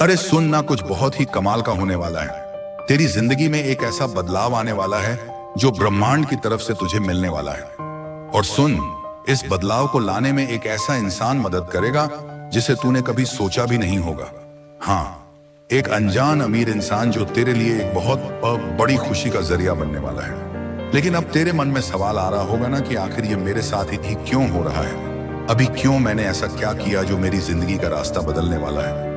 अरे सुन ना, कुछ बहुत ही कमाल का होने वाला है। तेरी जिंदगी में एक ऐसा बदलाव आने वाला है जो ब्रह्मांड की तरफ से तुझे मिलने वाला है। और सुन, इस बदलाव को लाने में एक ऐसा इंसान मदद करेगा जिसे तूने कभी सोचा भी नहीं होगा। हाँ, एक अनजान अमीर इंसान जो तेरे लिए एक बहुत बड़ी खुशी का जरिया बनने वाला है। लेकिन अब तेरे मन में सवाल आ रहा होगा ना कि आखिर ये मेरे साथ ही क्यों हो रहा है? अभी क्यों मैंने ऐसा क्या किया जो मेरी जिंदगी का रास्ता बदलने वाला है?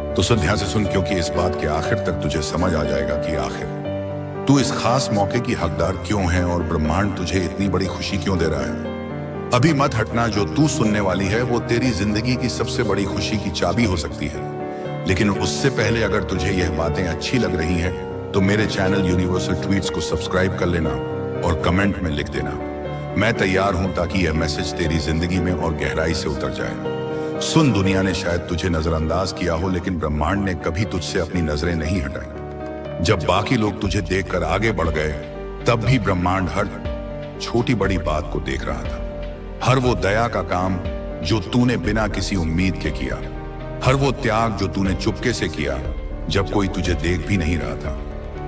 तो सुन, ध्यान से सुन, क्योंकि इस बात के आखिर तक तुझे समझ आ जाएगा कि आखिर तू इस खास मौके की हकदार क्यों है और ब्रह्मांड तुझे इतनी बड़ी खुशी क्यों दे रहा है। अभी मत हटना, जो तू सुनने वाली है वो तेरी जिंदगी की सबसे बड़ी खुशी की चाबी हो सकती है। लेकिन उससे पहले अगर तुझे यह बातें अच्छी लग रही हैं तो मेरे चैनल यूनिवर्सल ट्वीट्स को सब्सक्राइब कर लेना और कमेंट में लिख देना, मैं तैयार हूं, ताकि यह मैसेज तेरी जिंदगी में और गहराई से उतर जाए। सुन, दुनिया ने शायद तुझे नजरअंदाज किया हो, लेकिन ब्रह्मांड ने कभी तुझसे अपनी नजरें नहीं हटाई। जब बाकी लोग तुझे देखकर आगे बढ़ गए, तब भी ब्रह्मांड हर छोटी बड़ी बात को देख रहा था। हर वो दया का काम जो तूने बिना किसी उम्मीद के किया, हर वो त्याग जो तूने चुपके से किया जब कोई तुझे देख भी नहीं रहा था,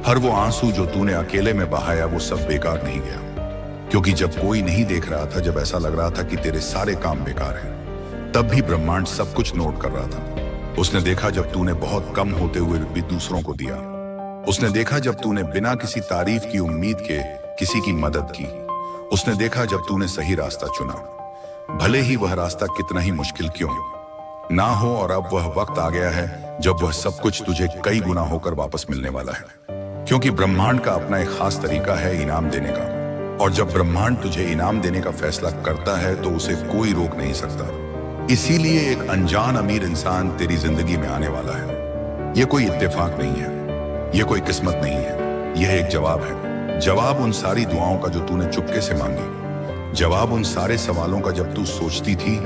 हर वो आंसू जो तूने अकेले में बहाया, वो सब बेकार नहीं गया। क्योंकि जब कोई नहीं देख रहा था, जब ऐसा लग रहा था कि तेरे सारे काम बेकार हैं, तब भी ब्रह्मांड सब कुछ नोट कर रहा था। उसने देखा जब तूने बहुत कम होते हुए भी दूसरों को दिया। उसने देखा जब तूने बिना किसी तारीफ की उम्मीद के किसी की मदद की। उसने देखा जब तूने सही रास्ता चुना, भले ही वह रास्ता कितना ही मुश्किल क्यों ना हो। और अब वह वक्त आ गया है जब वह सब कुछ तुझे कई गुना होकर वापस मिलने वाला है। क्योंकि ब्रह्मांड का अपना एक खास तरीका है इनाम देने का, और जब ब्रह्मांड तुझे इनाम देने का फैसला करता है तो उसे कोई रोक नहीं सकता। इसीलिए एक अनजान अमीर इंसान तेरी जिंदगी में आने वाला है। यह कोई इत्तेफाक नहीं है, यह कोई किस्मत नहीं है, यह एक जवाब है। जवाब उन सारी दुआओं का जो तूने चुपके से मांगी, जवाब उन सारे सवालों का जब तू सोचती थी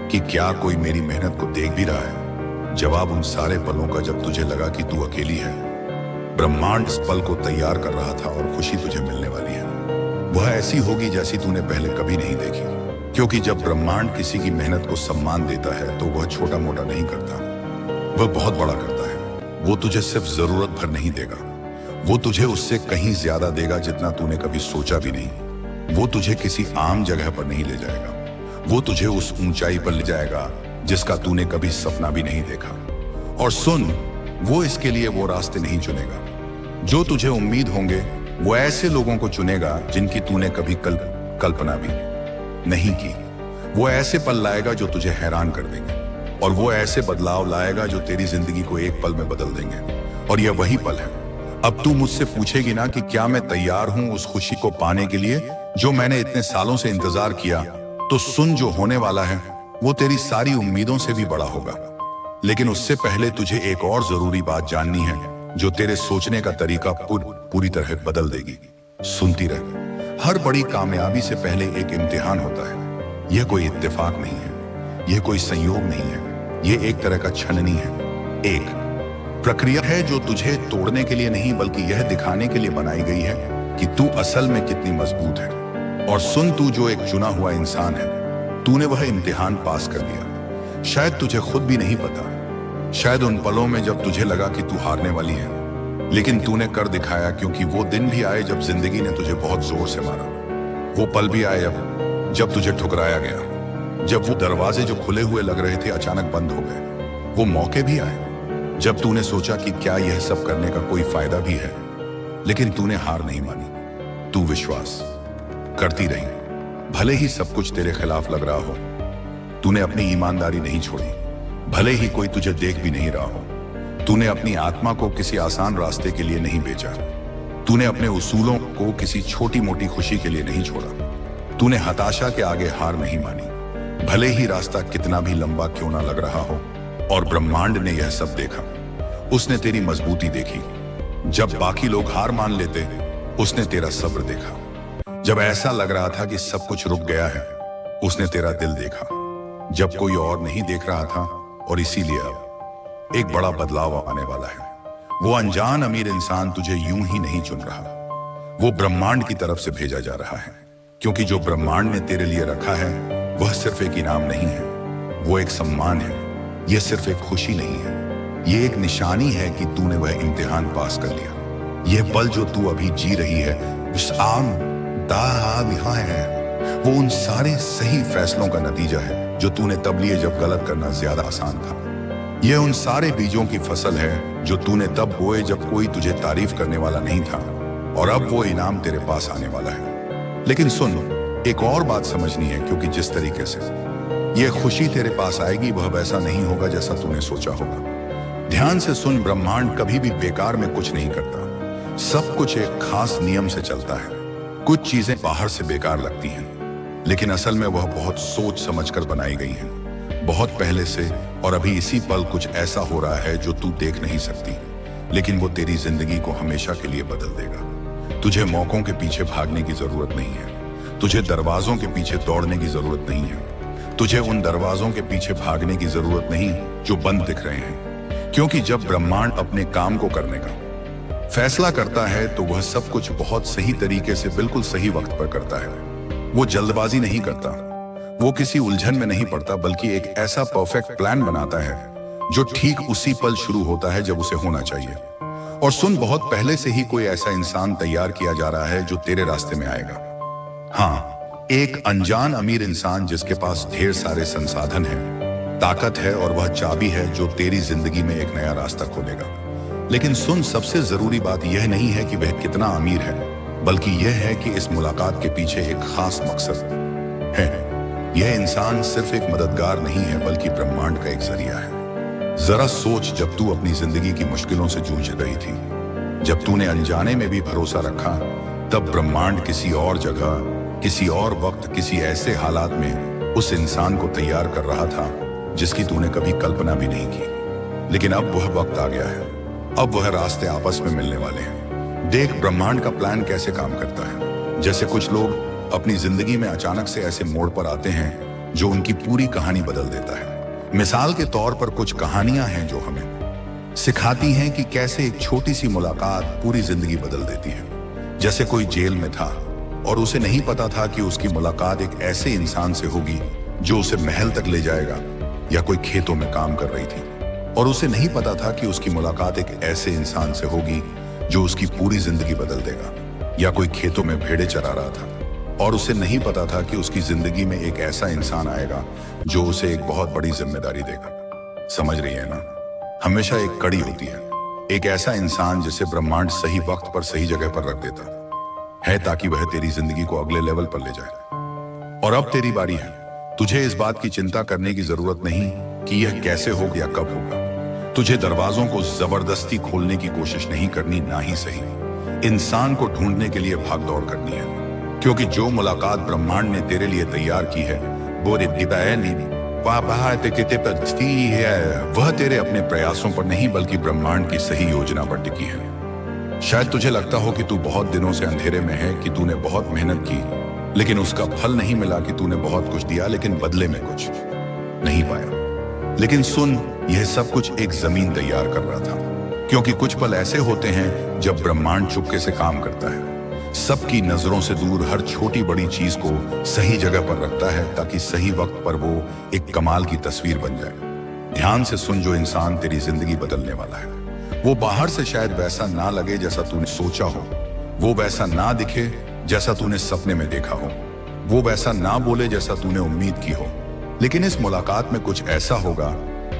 कि क्या कोई मेरी मेहनत को देख भी रहा है, जवाब उन सारे पलों का जब तुझे लगा कि तू अकेली है। ब्रह्मांड इस पल को तैयार कर रहा था और खुशी तुझे मिलने वाली है। वह ऐसी होगी जैसी तूने पहले कभी नहीं देखी। क्योंकि जब ब्रह्मांड किसी की मेहनत को सम्मान देता है तो वह छोटा मोटा नहीं करता, वह बहुत बड़ा करता है। वो तुझे सिर्फ जरूरत भर नहीं देगा, वो तुझे उससे कहीं ज्यादा देगा जितना तूने कभी सोचा भी नहीं। वो तुझे किसी आम जगह पर नहीं ले जाएगा, वो तुझे उस ऊंचाई पर ले जाएगा जिसका तूने कभी सपना भी नहीं देखा। और सुन, वो इसके लिए वो रास्ते नहीं चुनेगा जो तुझे उम्मीद होंगे, वो ऐसे लोगों को चुनेगा जिनकी तूने कभी कल्पना भी नहीं की। वो ऐसे पल लाएगा जो तुझे हैरान कर देंगे, और वो ऐसे बदलाव लाएगा जो तेरी जिंदगी को एक पल में बदल देंगे। और यह वही पल है। अब तू मुझसे पूछेगी ना कि क्या मैं तैयार हूं उस खुशी को पाने के लिए जो मैंने इतने सालों से इंतजार किया। तो सुन, जो होने वाला है वो तेरी सारी उम्मीदों से भी बड़ा होगा। लेकिन उससे पहले तुझे एक और जरूरी बात जाननी है जो तेरे सोचने का तरीका पूरी तरह बदल देगी। सुनती रह, हर बड़ी कामयाबी से पहले एक इम्तिहान होता है। यह कोई इत्तेफाक नहीं है, यह कोई संयोग नहीं है, यह एक तरह का छननी है। एक प्रक्रिया है जो तुझे तोड़ने के लिए नहीं बल्कि यह दिखाने के लिए बनाई गई है कि तू असल में कितनी मजबूत है। और सुन, तू जो एक चुना हुआ इंसान है, तूने वह इम्तिहान पास कर लिया। शायद तुझे खुद भी नहीं पता, शायद उन पलों में जब तुझे लगा कि तू हारने वाली है, लेकिन तूने कर दिखाया। क्योंकि वो दिन भी आए जब जिंदगी ने तुझे बहुत जोर से मारा। वो पल भी आए जब तुझे ठुकराया गया, जब वो दरवाजे जो खुले हुए लग रहे थे अचानक बंद हो गए। वो मौके भी आए जब तूने सोचा कि क्या यह सब करने का कोई फायदा भी है, लेकिन तूने हार नहीं मानी। तू विश्वास करती रही, भले ही सब कुछ तेरे खिलाफ लग रहा हो। तूने अपनी ईमानदारी नहीं छोड़ी, भले ही कोई तुझे देख भी नहीं रहा हो। तूने अपनी आत्मा को किसी आसान रास्ते के लिए नहीं बेचा। तूने अपने उसूलों को किसी छोटी मोटी खुशी के लिए नहीं छोड़ा। तूने हताशा के आगे हार नहीं मानी, भले ही रास्ता कितना भी लंबा क्यों ना लग रहा हो। और ब्रह्मांड ने यह सब देखा, उसने तेरी मजबूती देखी। जब बाकी लोग हार मान लेते, उसने तेरा सब्र देखा। जब ऐसा लग रहा था कि सब कुछ रुक गया है, उसने तेरा दिल देखा। जब कोई और नहीं देख रहा था, और इसीलिए अब एक बड़ा बदलाव आने वाला है। वो अनजान अमीर इंसान तुझे यूं ही नहीं चुन रहा, वो ब्रह्मांड की तरफ से भेजा जा रहा है। क्योंकि जो ब्रह्मांड ने तेरे लिए रखा है वह सिर्फ एक इनाम नहीं है, वो एक सम्मान है। यह सिर्फ एक खुशी नहीं है, ये एक निशानी है कि तूने वह इम्तिहान पास कर लिया। यह पल जो तू अभी जी रही है, वो उन सारे सही फैसलों का नतीजा है जो तूने तब लिए जब गलत करना ज्यादा आसान था। यह उन सारे बीजों की फसल है जो तूने तब बोए जब कोई तुझे तारीफ करने वाला नहीं था, और अब वो इनाम तेरे पास आने वाला है। लेकिन सुन, एक और बात समझनी है, क्योंकि जिस तरीके से यह खुशी तेरे पास आएगी वह वैसा नहीं होगा जैसा तूने सोचा होगा। ध्यान से सुन, ब्रह्मांड कभी भी बेकार में कुछ नहीं करता। सब कुछ एक खास नियम से चलता है। कुछ चीजें बाहर से बेकार लगती हैं, लेकिन असल में वह बहुत सोच समझकर बनाई गई हैं। बहुत पहले से, और अभी इसी पल कुछ ऐसा हो रहा है जो तू देख नहीं सकती, लेकिन वो तेरी जिंदगी को हमेशा के लिए बदल देगा। तुझे मौकों के पीछे भागने की जरूरत नहीं है। तुझे दरवाजों के पीछे दौड़ने की जरूरत नहीं है। तुझे उन दरवाजों के पीछे भागने की जरूरत नहीं जो बंद दिख रहे हैं, क्योंकि जब ब्रह्मांड अपने काम को करने का फैसला करता है तो वह सब कुछ बहुत सही तरीके से बिल्कुल सही वक्त पर करता है। वो जल्दबाजी नहीं करता, वो किसी उलझन में नहीं पड़ता, बल्कि एक ऐसा परफेक्ट प्लान बनाता है जो ठीक उसी पल शुरू होता है जब उसे होना चाहिए। और सुन, बहुत पहले से ही कोई ऐसा इंसान तैयार किया जा रहा है जो तेरे रास्ते में आएगा। हाँ, एक अनजान अमीर इंसान जिसके पास ढेर सारे संसाधन हैं, ताकत है, और वह चाबी है जो तेरी जिंदगी में एक नया रास्ता खोलेगा। लेकिन सुन, सबसे जरूरी बात यह नहीं है कि वह कितना अमीर है, बल्कि यह है कि इस मुलाकात के पीछे एक खास मकसद है। यह इंसान सिर्फ एक मददगार नहीं है, बल्कि ब्रह्मांड का एक जरिया है। जरा सोच, जब तू अपनी जिंदगी की मुश्किलों से जूझ रही थी, जब तूने अनजाने में भी भरोसा रखा, तब ब्रह्मांड किसी और जगह, किसी और वक्त, किसी ऐसे हालात में उस इंसान को तैयार कर रहा था जिसकी तूने कभी कल्पना भी नहीं की। लेकिन अब वह वक्त आ गया है। अब वह रास्ते आपस में मिलने वाले हैं। देख, ब्रह्मांड का प्लान कैसे काम करता है। जैसे कुछ लोग अपनी जिंदगी में अचानक से ऐसे मोड़ पर आते हैं जो उनकी पूरी कहानी बदल देता है। मिसाल के तौर पर कुछ कहानियां हैं जो हमें सिखाती हैं कि कैसे एक छोटी सी मुलाकात पूरी जिंदगी बदल देती है। जैसे कोई जेल में था और उसे नहीं पता था कि उसकी मुलाकात एक ऐसे इंसान से होगी जो उसे महल तक ले जाएगा, या कोई खेतों में काम कर रही थी और उसे नहीं पता था कि उसकी मुलाकात एक ऐसे इंसान से होगी जो उसकी पूरी जिंदगी बदल देगा, या कोई खेतों में भेड़ें चरा रहा था और उसे नहीं पता था कि उसकी जिंदगी में एक ऐसा इंसान आएगा जो उसे एक बहुत बड़ी जिम्मेदारी देगा। समझ रही है ना? हमेशा एक कड़ी होती है, एक ऐसा इंसान जिसे ब्रह्मांड सही वक्त पर सही जगह पर रख देता है ताकि वह तेरी जिंदगी को अगले लेवल पर ले जाए। और अब तेरी बारी है। तुझे इस बात की चिंता करने की जरूरत नहीं कि यह कैसे होगा या कब होगा। तुझे दरवाजों को जबरदस्ती खोलने की कोशिश नहीं करनी, ना ही सही इंसान को ढूंढने के लिए भाग दौड़ करनी है, क्योंकि जो मुलाकात ब्रह्मांड ने तेरे लिए तैयार की है वह तेरे अपने प्रयासों पर नहीं बल्कि ब्रह्मांड की सही योजना पर टिकी है। शायद तुझे लगता हो कि तू बहुत दिनों से अंधेरे में है, कि तूने बहुत मेहनत की लेकिन उसका फल नहीं मिला, कि तूने बहुत कुछ दिया लेकिन बदले में कुछ नहीं पाया। लेकिन सुन, यह सब कुछ एक जमीन तैयार कर रहा था, क्योंकि कुछ पल ऐसे होते हैं जब ब्रह्मांड चुपके से काम करता है, सबकी नजरों से दूर हर छोटी बड़ी चीज को सही जगह पर रखता है ताकि सही वक्त पर वो एक कमाल की तस्वीर बन जाए। ध्यान से सुन, जो इंसान तेरी जिंदगी बदलने वाला है वो बाहर से शायद वैसा ना लगे जैसा तूने सोचा हो, वो वैसा ना दिखे जैसा तूने सपने में देखा हो, वो वैसा ना बोले जैसा तूने उम्मीद की हो, लेकिन इस मुलाकात में कुछ ऐसा होगा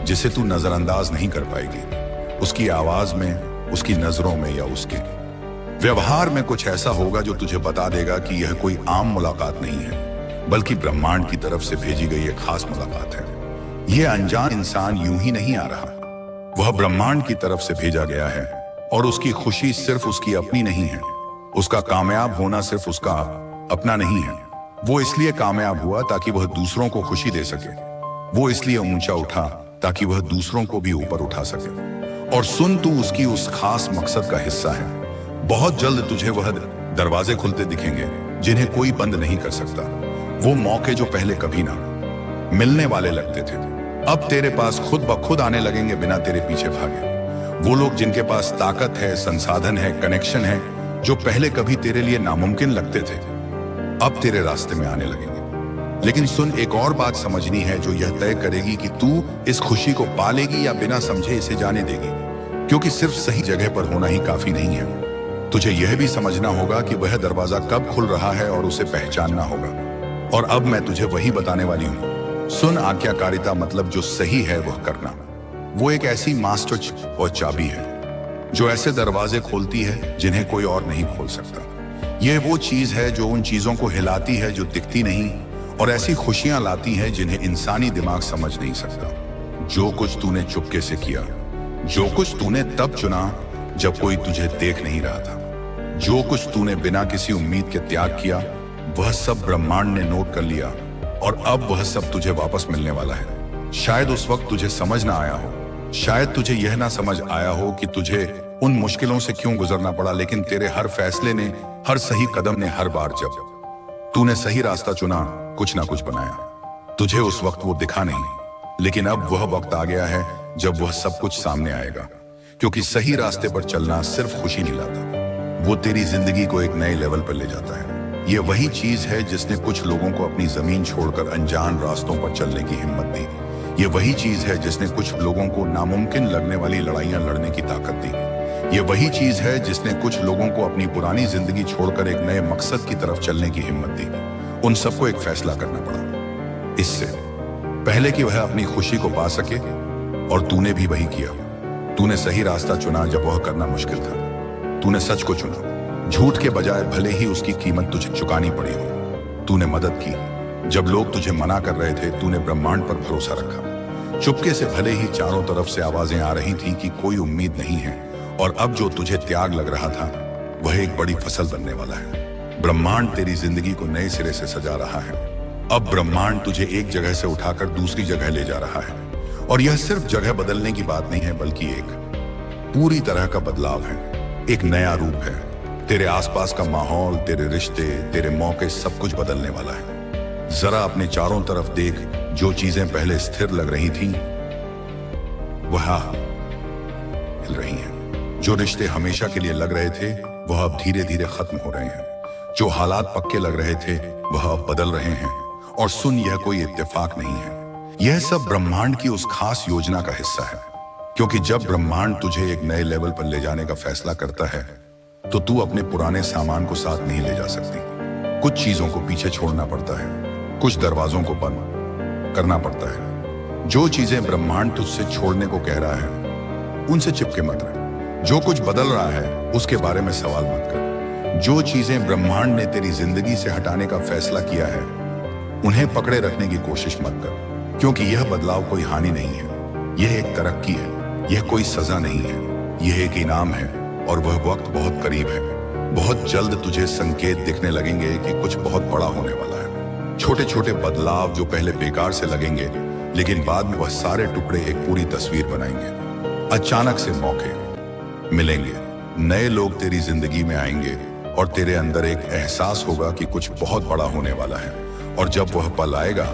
जिसे तू नजरअंदाज नहीं कर पाएगी। उसकी आवाज में, उसकी नजरों में या उसके व्यवहार में कुछ ऐसा होगा जो तुझे बता देगा कि यह कोई आम मुलाकात नहीं है, बल्कि ब्रह्मांड की तरफ से भेजी गई एक खास मुलाकात है। यह अनजान इंसान यूं ही नहीं आ रहा, वह ब्रह्मांड की तरफ से भेजा गया है, और उसकी खुशी सिर्फ उसकी अपनी नहीं है, उसका कामयाब होना सिर्फ उसका अपना नहीं है। वो इसलिए कामयाब हुआ ताकि वह दूसरों को खुशी दे सके, वो इसलिए ऊंचा उठा ताकि वह दूसरों को भी ऊपर उठा सके। और सुन, तू उसकी उस खास मकसद का हिस्सा है। बहुत जल्द तुझे वह दरवाजे खुलते दिखेंगे जिन्हें कोई बंद नहीं कर सकता। वो मौके जो पहले कभी ना मिलने वाले लगते थे, अब तेरे पास खुद ब खुद आने लगेंगे बिना तेरे पीछे भागे। वो लोग जिनके पास ताकत है, संसाधन है, कनेक्शन है, जो पहले कभी तेरे लिए नामुमकिन लगते थे, अब तेरे रास्ते में आने लगेंगे। लेकिन सुन, एक और बात समझनी है जो यह तय करेगी कि तू इस खुशी को पालेगी या बिना समझे इसे जाने देगी। क्योंकि सिर्फ सही जगह पर होना ही काफी नहीं है, तुझे यह भी समझना होगा कि वह दरवाजा कब खुल रहा है और उसे पहचानना होगा। और अब मैं तुझे वही बताने वाली हूँ। सुन, आज्ञाकारिता मतलब जो सही है वह करना। वो एक ऐसी मास्टर और चाबी है जो ऐसे दरवाजे खोलती है जिन्हें कोई और नहीं खोल सकता। यह वो चीज है जो उन चीजों को हिलाती है जो दिखती नहीं, और ऐसी खुशियां लाती है जिन्हें इंसानी दिमाग समझ नहीं सकता। जो कुछ तूने चुपके से किया, जो कुछ तूने तब चुना जब कोई तुझे देख नहीं रहा था, जो कुछ तूने बिना किसी उम्मीद के त्याग किया, वह सब ब्रह्मांड ने नोट कर लिया और अब वह सब तुझे वापस मिलने वाला है। शायद उस वक्त तुझे समझ ना आया हो, शायद तुझे यह ना समझ आया हो कि तुझे उन मुश्किलों से क्यों गुजरना पड़ा, लेकिन तेरे हर फैसले ने, हर सही कदम ने, हर बार जब तूने सही रास्ता चुना, कुछ ना कुछ बनाया। तुझे उस वक्त वो दिखा नहीं, लेकिन अब वह वक्त आ गया है जब वह सब कुछ सामने आएगा। क्योंकि सही रास्ते पर चलना सिर्फ खुशी नहीं लाता, वो तेरी जिंदगी को एक नए लेवल पर ले जाता है। ये वही चीज है जिसने कुछ लोगों को अपनी जमीन छोड़कर अनजान रास्तों पर चलने की हिम्मत दी। ये वही चीज है जिसने कुछ लोगों को नामुमकिन लगने वाली लड़ाइयां लड़ने की ताकत दी। ये वही चीज है जिसने कुछ लोगों को अपनी पुरानी जिंदगी छोड़कर एक नए मकसद की तरफ चलने की हिम्मत दी। उन सबको एक फैसला करना पड़ा, इससे पहले कि वह अपनी खुशी को पा सके, और तूने भी वही किया। तूने सही रास्ता चुना जब वह करना मुश्किल था। तूने सच को चुना, झूठ के बजाय, भले ही उसकी कीमत तुझे चुकानी पड़ी हो। तूने मदद की जब लोग तुझे मना कर रहे थे। तूने ब्रह्मांड पर भरोसा रखा, चुपके से, भले ही चारों तरफ से आवाजें आ रही थी कि कोई उम्मीद नहीं है। और अब जो तुझे त्याग लग रहा था, वह एक बड़ी फसल बनने वाला है। ब्रह्मांड तेरी जिंदगी को नए सिरे से सजा रहा है। अब ब्रह्मांड तुझे एक जगह से उठाकर दूसरी जगह ले जा रहा है। और यह सिर्फ जगह बदलने की बात नहीं है, बल्कि एक पूरी तरह का बदलाव है, एक नया रूप है। तेरे आसपास का माहौल, तेरे रिश्ते, तेरे मौके, सब कुछ बदलने वाला है। जरा अपने चारों तरफ देख, जो चीजें पहले स्थिर लग रही थीं, वह हिल रही हैं। जो रिश्ते हमेशा के लिए लग रहे थे, वह अब धीरे धीरे खत्म हो रहे हैं। जो हालात पक्के लग रहे थे, वह अब बदल रहे हैं। और सुन, यह कोई इत्तेफाक नहीं है, यह सब ब्रह्मांड की उस खास योजना का हिस्सा है। क्योंकि जब ब्रह्मांड तुझे एक नए लेवल पर ले जाने का फैसला करता है, तो तू अपने पुराने सामान को साथ नहीं ले जा सकती। कुछ चीजों को पीछे छोड़ना पड़ता है, कुछ दरवाजों को बंद करना पड़ता है। जो चीजें ब्रह्मांड तुझसे छोड़ने को कह रहा है, उनसे चिपके मत रह। जो कुछ बदल रहा है, उसके बारे में सवाल मत कर। जो चीजें ब्रह्मांड ने तेरी जिंदगी से हटाने का फैसला किया है, उन्हें पकड़े रखने की कोशिश मत कर। क्योंकि यह बदलाव कोई हानि नहीं है, यह एक तरक्की है। यह कोई सजा नहीं है, यह एक इनाम है। और वह वक्त बहुत करीब है। बहुत जल्द तुझे संकेत दिखने लगेंगे कि कुछ बहुत बड़ा होने वाला है। छोटे छोटे बदलाव जो पहले बेकार से लगेंगे, लेकिन बाद में वह सारे टुकड़े एक पूरी तस्वीर बनाएंगे। अचानक से मौके मिलेंगे, नए लोग तेरी जिंदगी में आएंगे, और तेरे अंदर एक एहसास होगा कि कुछ बहुत बड़ा होने वाला है। और जब वह पल आएगा,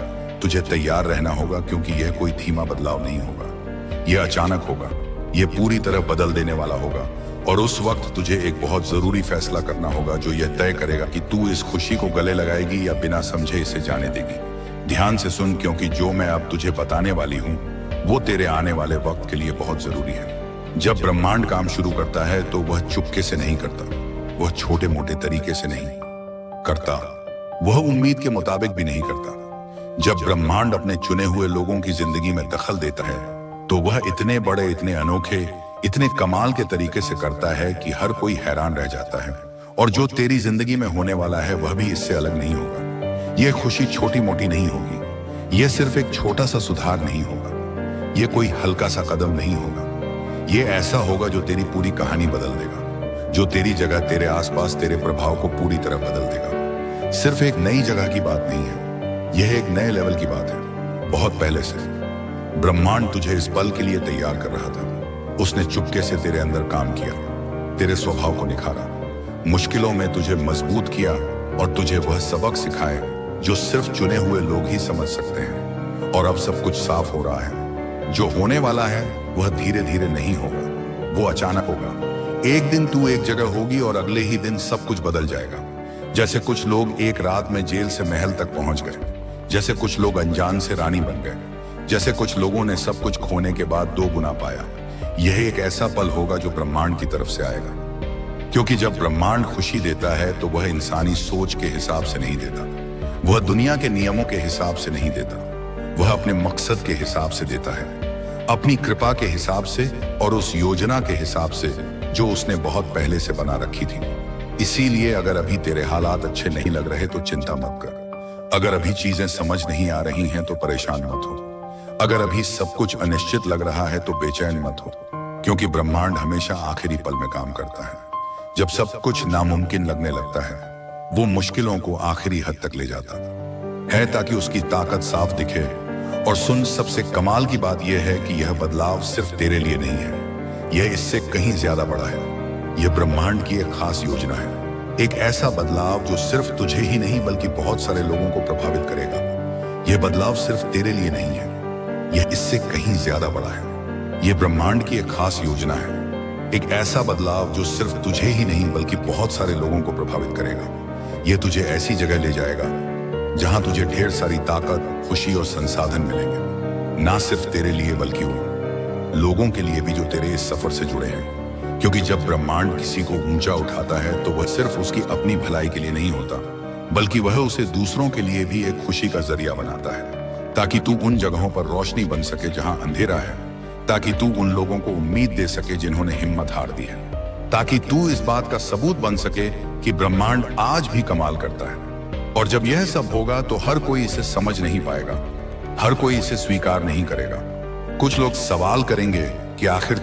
तुझे तैयार रहना होगा, क्योंकि यह कोई धीमा बदलाव नहीं होगा। यह अचानक होगा, यह पूरी तरह बदल देने वाला होगा। और उस वक्त तुझे एक बहुत जरूरी फैसला करना होगा, जो यह तय करेगा कि तू इस खुशी को गले लगाएगी या बिना समझे इसे जाने देगी। ध्यान से सुन, क्योंकि जो मैं अब तुझे बताने वाली हूँ, वो तेरे आने वाले वक्त के लिए बहुत जरूरी है। जब ब्रह्मांड काम शुरू करता है, तो वह चुपके से नहीं करता, वह छोटे मोटे तरीके से नहीं करता, वह उम्मीद के मुताबिक भी नहीं करता। जब ब्रह्मांड अपने चुने हुए लोगों की जिंदगी में दखल देता है, तो वह इतने बड़े, इतने अनोखे, इतने कमाल के तरीके से करता है कि हर कोई हैरान रह जाता है। और जो तेरी जिंदगी में होने वाला है, वह भी इससे अलग नहीं होगा। यह खुशी छोटी मोटी नहीं होगी, यह सिर्फ एक छोटा सा सुधार नहीं होगा, यह कोई हल्का सा कदम नहीं होगा। यह ऐसा होगा जो तेरी पूरी कहानी बदल देगा, जो तेरी जगह, तेरे आसपास, तेरे प्रभाव को पूरी तरह बदल देगा। सिर्फ एक नई जगह की बात नहीं है, यह एक नए लेवल की बात है। बहुत पहले से ब्रह्मांड तुझे इस पल के लिए तैयार कर रहा था। उसने चुपके से तेरे अंदर काम किया, तेरे स्वभाव को निखारा, मुश्किलों में तुझे मजबूत किया, और तुझे वह सबक सिखाए जो सिर्फ चुने हुए लोग ही समझ सकते हैं। और अब सब कुछ साफ हो रहा है। जो होने वाला है, वह धीरे धीरे नहीं होगा, वो अचानक होगा। एक दिन तू एक जगह होगी और अगले ही दिन सब कुछ बदल जाएगा। जैसे कुछ लोग एक रात में जेल से महल तक पहुंच गए, जैसे कुछ लोग अनजान से रानी बन गए, जैसे कुछ लोगों ने सब कुछ खोने के बाद 2 गुना पाया। यह एक ऐसा पल होगा जो ब्रह्मांड की तरफ से आएगा, क्योंकि जब ब्रह्मांड खुशी देता है तो वह इंसानी सोच के हिसाब से नहीं देता, वह दुनिया के नियमों के हिसाब से नहीं देता, वह अपने मकसद के हिसाब से देता है, अपनी कृपा के हिसाब से और उस योजना के हिसाब से जो उसने बहुत पहले से बना रखी थी। इसीलिए अगर अभी तेरे हालात अच्छे नहीं लग रहे तो चिंता मत कर, अगर अभी चीजें समझ नहीं आ रही हैं तो परेशान मत हो, अगर अभी सब कुछ अनिश्चित लग रहा है तो बेचैन मत हो, क्योंकि ब्रह्मांड हमेशा आखिरी पल में काम करता है। जब सब कुछ नामुमकिन लगने लगता है, वो मुश्किलों को आखिरी हद तक ले जाता है ताकि उसकी ताकत साफ दिखे। और सुन, सबसे कमाल की बात यह है कि यह बदलाव सिर्फ तेरे लिए नहीं है, यह इससे कहीं ज्यादा बड़ा है। यह ब्रह्मांड की एक खास योजना है, एक ऐसा बदलाव जो सिर्फ तुझे ही नहीं बल्कि बहुत सारे लोगों को प्रभावित करेगा। यह बदलाव सिर्फ तेरे लिए नहीं है, यह इससे कहीं ज्यादा बड़ा है। यह ब्रह्मांड की एक खास योजना है, एक ऐसा बदलाव जो सिर्फ तुझे ही नहीं बल्कि बहुत सारे लोगों को प्रभावित करेगा। यह तुझे ऐसी जगह ले जाएगा जहां तुझे ढेर सारी ताकत, खुशी और संसाधन मिलेंगे, ना सिर्फ तेरे लिए बल्कि उन लोगों के लिए भी जो तेरे इस सफर से जुड़े हैं। क्योंकि जब ब्रह्मांड किसी को ऊंचा उठाता है तो वह सिर्फ उसकी अपनी भलाई के लिए नहीं होता, बल्कि वह उसे दूसरों के लिए भी एक खुशी का जरिया बनाता है, ताकि तू उन जगहों पर रोशनी बन सके जहां अंधेरा है, ताकि तू उन लोगों को उम्मीद दे सके जिन्होंने हिम्मत हार दी है, ताकि तू इस बात का सबूत बन सके कि ब्रह्मांड आज भी कमाल करता है। और जब यह सब होगा तो हर कोई इसे समझ नहीं पाएगा, हर कोई इसे स्वीकार नहीं करेगा। कुछ लोग सवाल करेंगे कि आखिर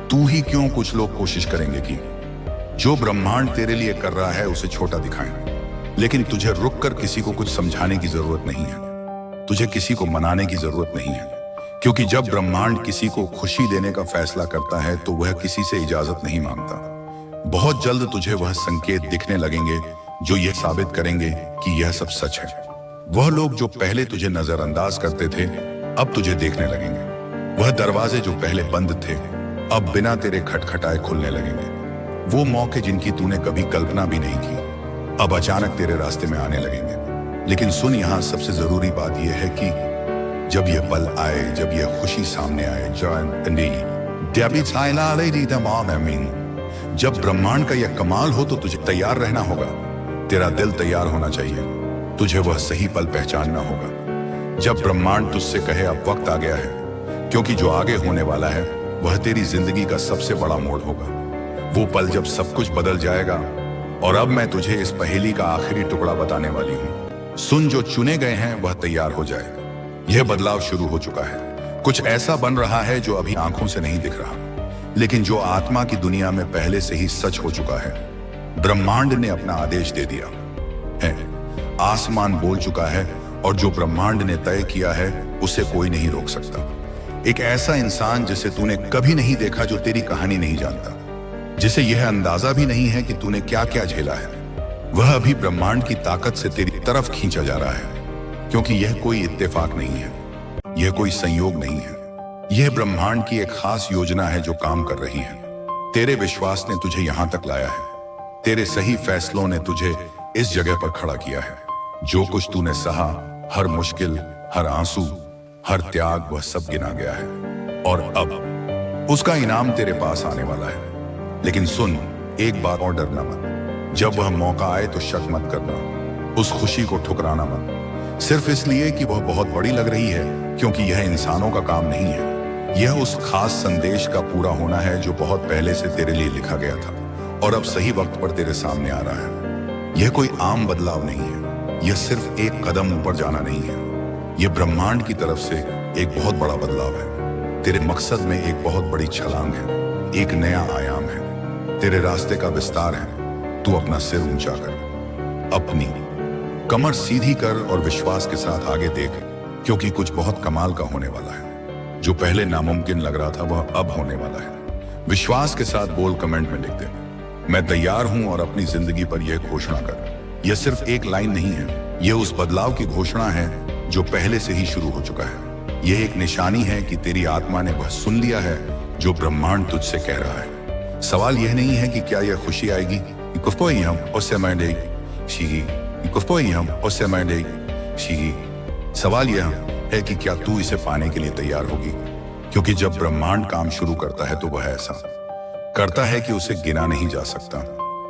तू ही क्यों? कुछ लोग कोशिश करेंगे कि जो ब्रह्मांड तेरे लिए कर रहा है उसे छोटा दिखाएं। लेकिन तुझे रुककर किसी को कुछ समझाने की जरूरत नहीं है, तुझे किसी को मनाने की जरूरत नहीं है, क्योंकि जब ब्रह्मांड किसी को खुशी देने का फैसला करता है तो वह किसी से इजाजत नहीं मांगता। बहुत जल्द तुझे वह संकेत दिखने लगेंगे जो यह साबित करेंगे कि यह सब सच है। वह लोग जो पहले तुझे नजरअंदाज करते थे अब तुझे देखने लगेंगे, वह दरवाजे जो पहले बंद थे अब बिना तेरे खटखटाए खुलने लगेंगे, वो मौके जिनकी तूने कभी कल्पना भी नहीं की अब अचानक तेरे रास्ते में आने लगेंगे। लेकिन सुन, यहाँ सबसे जरूरी बात यह है कि जब यह पल आए, जब यह खुशी सामने आए, जब ब्रह्मांड का यह कमाल हो तो तुझे तैयार रहना होगा, तेरा दिल तैयार होना चाहिए, तुझे वह सही पल पहचानना होगा। जब ब्रह्मांड तुझसे कहे अब वक्त आ गया है, क्योंकि जो आगे होने वाला है वह तेरी जिंदगी का सबसे बड़ा मोड़ होगा। वो पल जब सब कुछ बदल जाएगा। और अब मैं तुझे इस पहेली का आखिरी टुकड़ा बताने वाली हूँ। सुन, जो चुने गए हैं वह तैयार हो जाए। यह बदलाव शुरू हो चुका है, कुछ ऐसा बन रहा है जो अभी आंखों से नहीं दिख रहा, लेकिन जो आत्मा की दुनिया में पहले से ही सच हो चुका है। ब्रह्मांड ने अपना आदेश दे दिया है, आसमान बोल चुका है, और जो ब्रह्मांड ने तय किया है उसे कोई नहीं रोक सकता। एक ऐसा इंसान जिसे तूने कभी नहीं देखा, जो तेरी कहानी नहीं जानता, जिसे यह अंदाजा भी नहीं है कि तूने क्या क्या झेला है, वह अभी ब्रह्मांड की ताकत से तेरी तरफ खींचा जा रहा है। क्योंकि यह कोई इत्तेफाक नहीं है, यह कोई संयोग नहीं है, यह ब्रह्मांड की एक खास योजना है जो काम कर रही है। तेरे विश्वास ने तुझे यहां तक लाया है, तेरे सही फैसलों ने तुझे इस जगह पर खड़ा किया है। जो कुछ तूने सहा, हर मुश्किल, हर आंसू, हर त्याग, वह सब गिना गया है, और अब उसका इनाम तेरे पास आने वाला है। लेकिन सुन, एक बात और, डरना मत। जब वह मौका आए तो शक मत करना, उस खुशी को ठुकराना मत, सिर्फ इसलिए कि वह बहुत बड़ी लग रही है, क्योंकि यह इंसानों का काम नहीं है। यह उस खास संदेश का पूरा होना है जो बहुत पहले से तेरे लिए लिखा गया था और अब सही वक्त पर तेरे सामने आ रहा है। यह कोई आम बदलाव नहीं है, यह सिर्फ एक कदम ऊपर जाना नहीं है, यह ब्रह्मांड की तरफ से एक बहुत बड़ा बदलाव है। तेरे मकसद में एक बहुत बड़ी छलांग है, एक नया आयाम है, तेरे रास्ते का विस्तार है। तू अपना सिर ऊंचा कर, अपनी कमर सीधी कर और विश्वास के साथ आगे देख, क्योंकि कुछ बहुत कमाल का होने वाला है। जो पहले नामुमकिन लग रहा था वह अब होने वाला है। विश्वास के साथ बोल, कमेंट में लिख दे, मैं तैयार हूं, और अपनी जिंदगी पर यह घोषणा कर। यह सिर्फ एक लाइन नहीं है, यह उस बदलाव की घोषणा है जो पहले से ही शुरू हो चुका है। यह एक निशानी है कि तेरी आत्मा ने वह सुन लिया है जो ब्रह्मांड तुझसे कह रहा है। सवाल यह नहीं है कि क्या यह खुशी आएगी, सवाल यह है कि क्या तू इसे पाने के लिए तैयार होगी? क्योंकि जब ब्रह्मांड काम शुरू करता है तो वह ऐसा करता है कि उसे गिना नहीं जा सकता,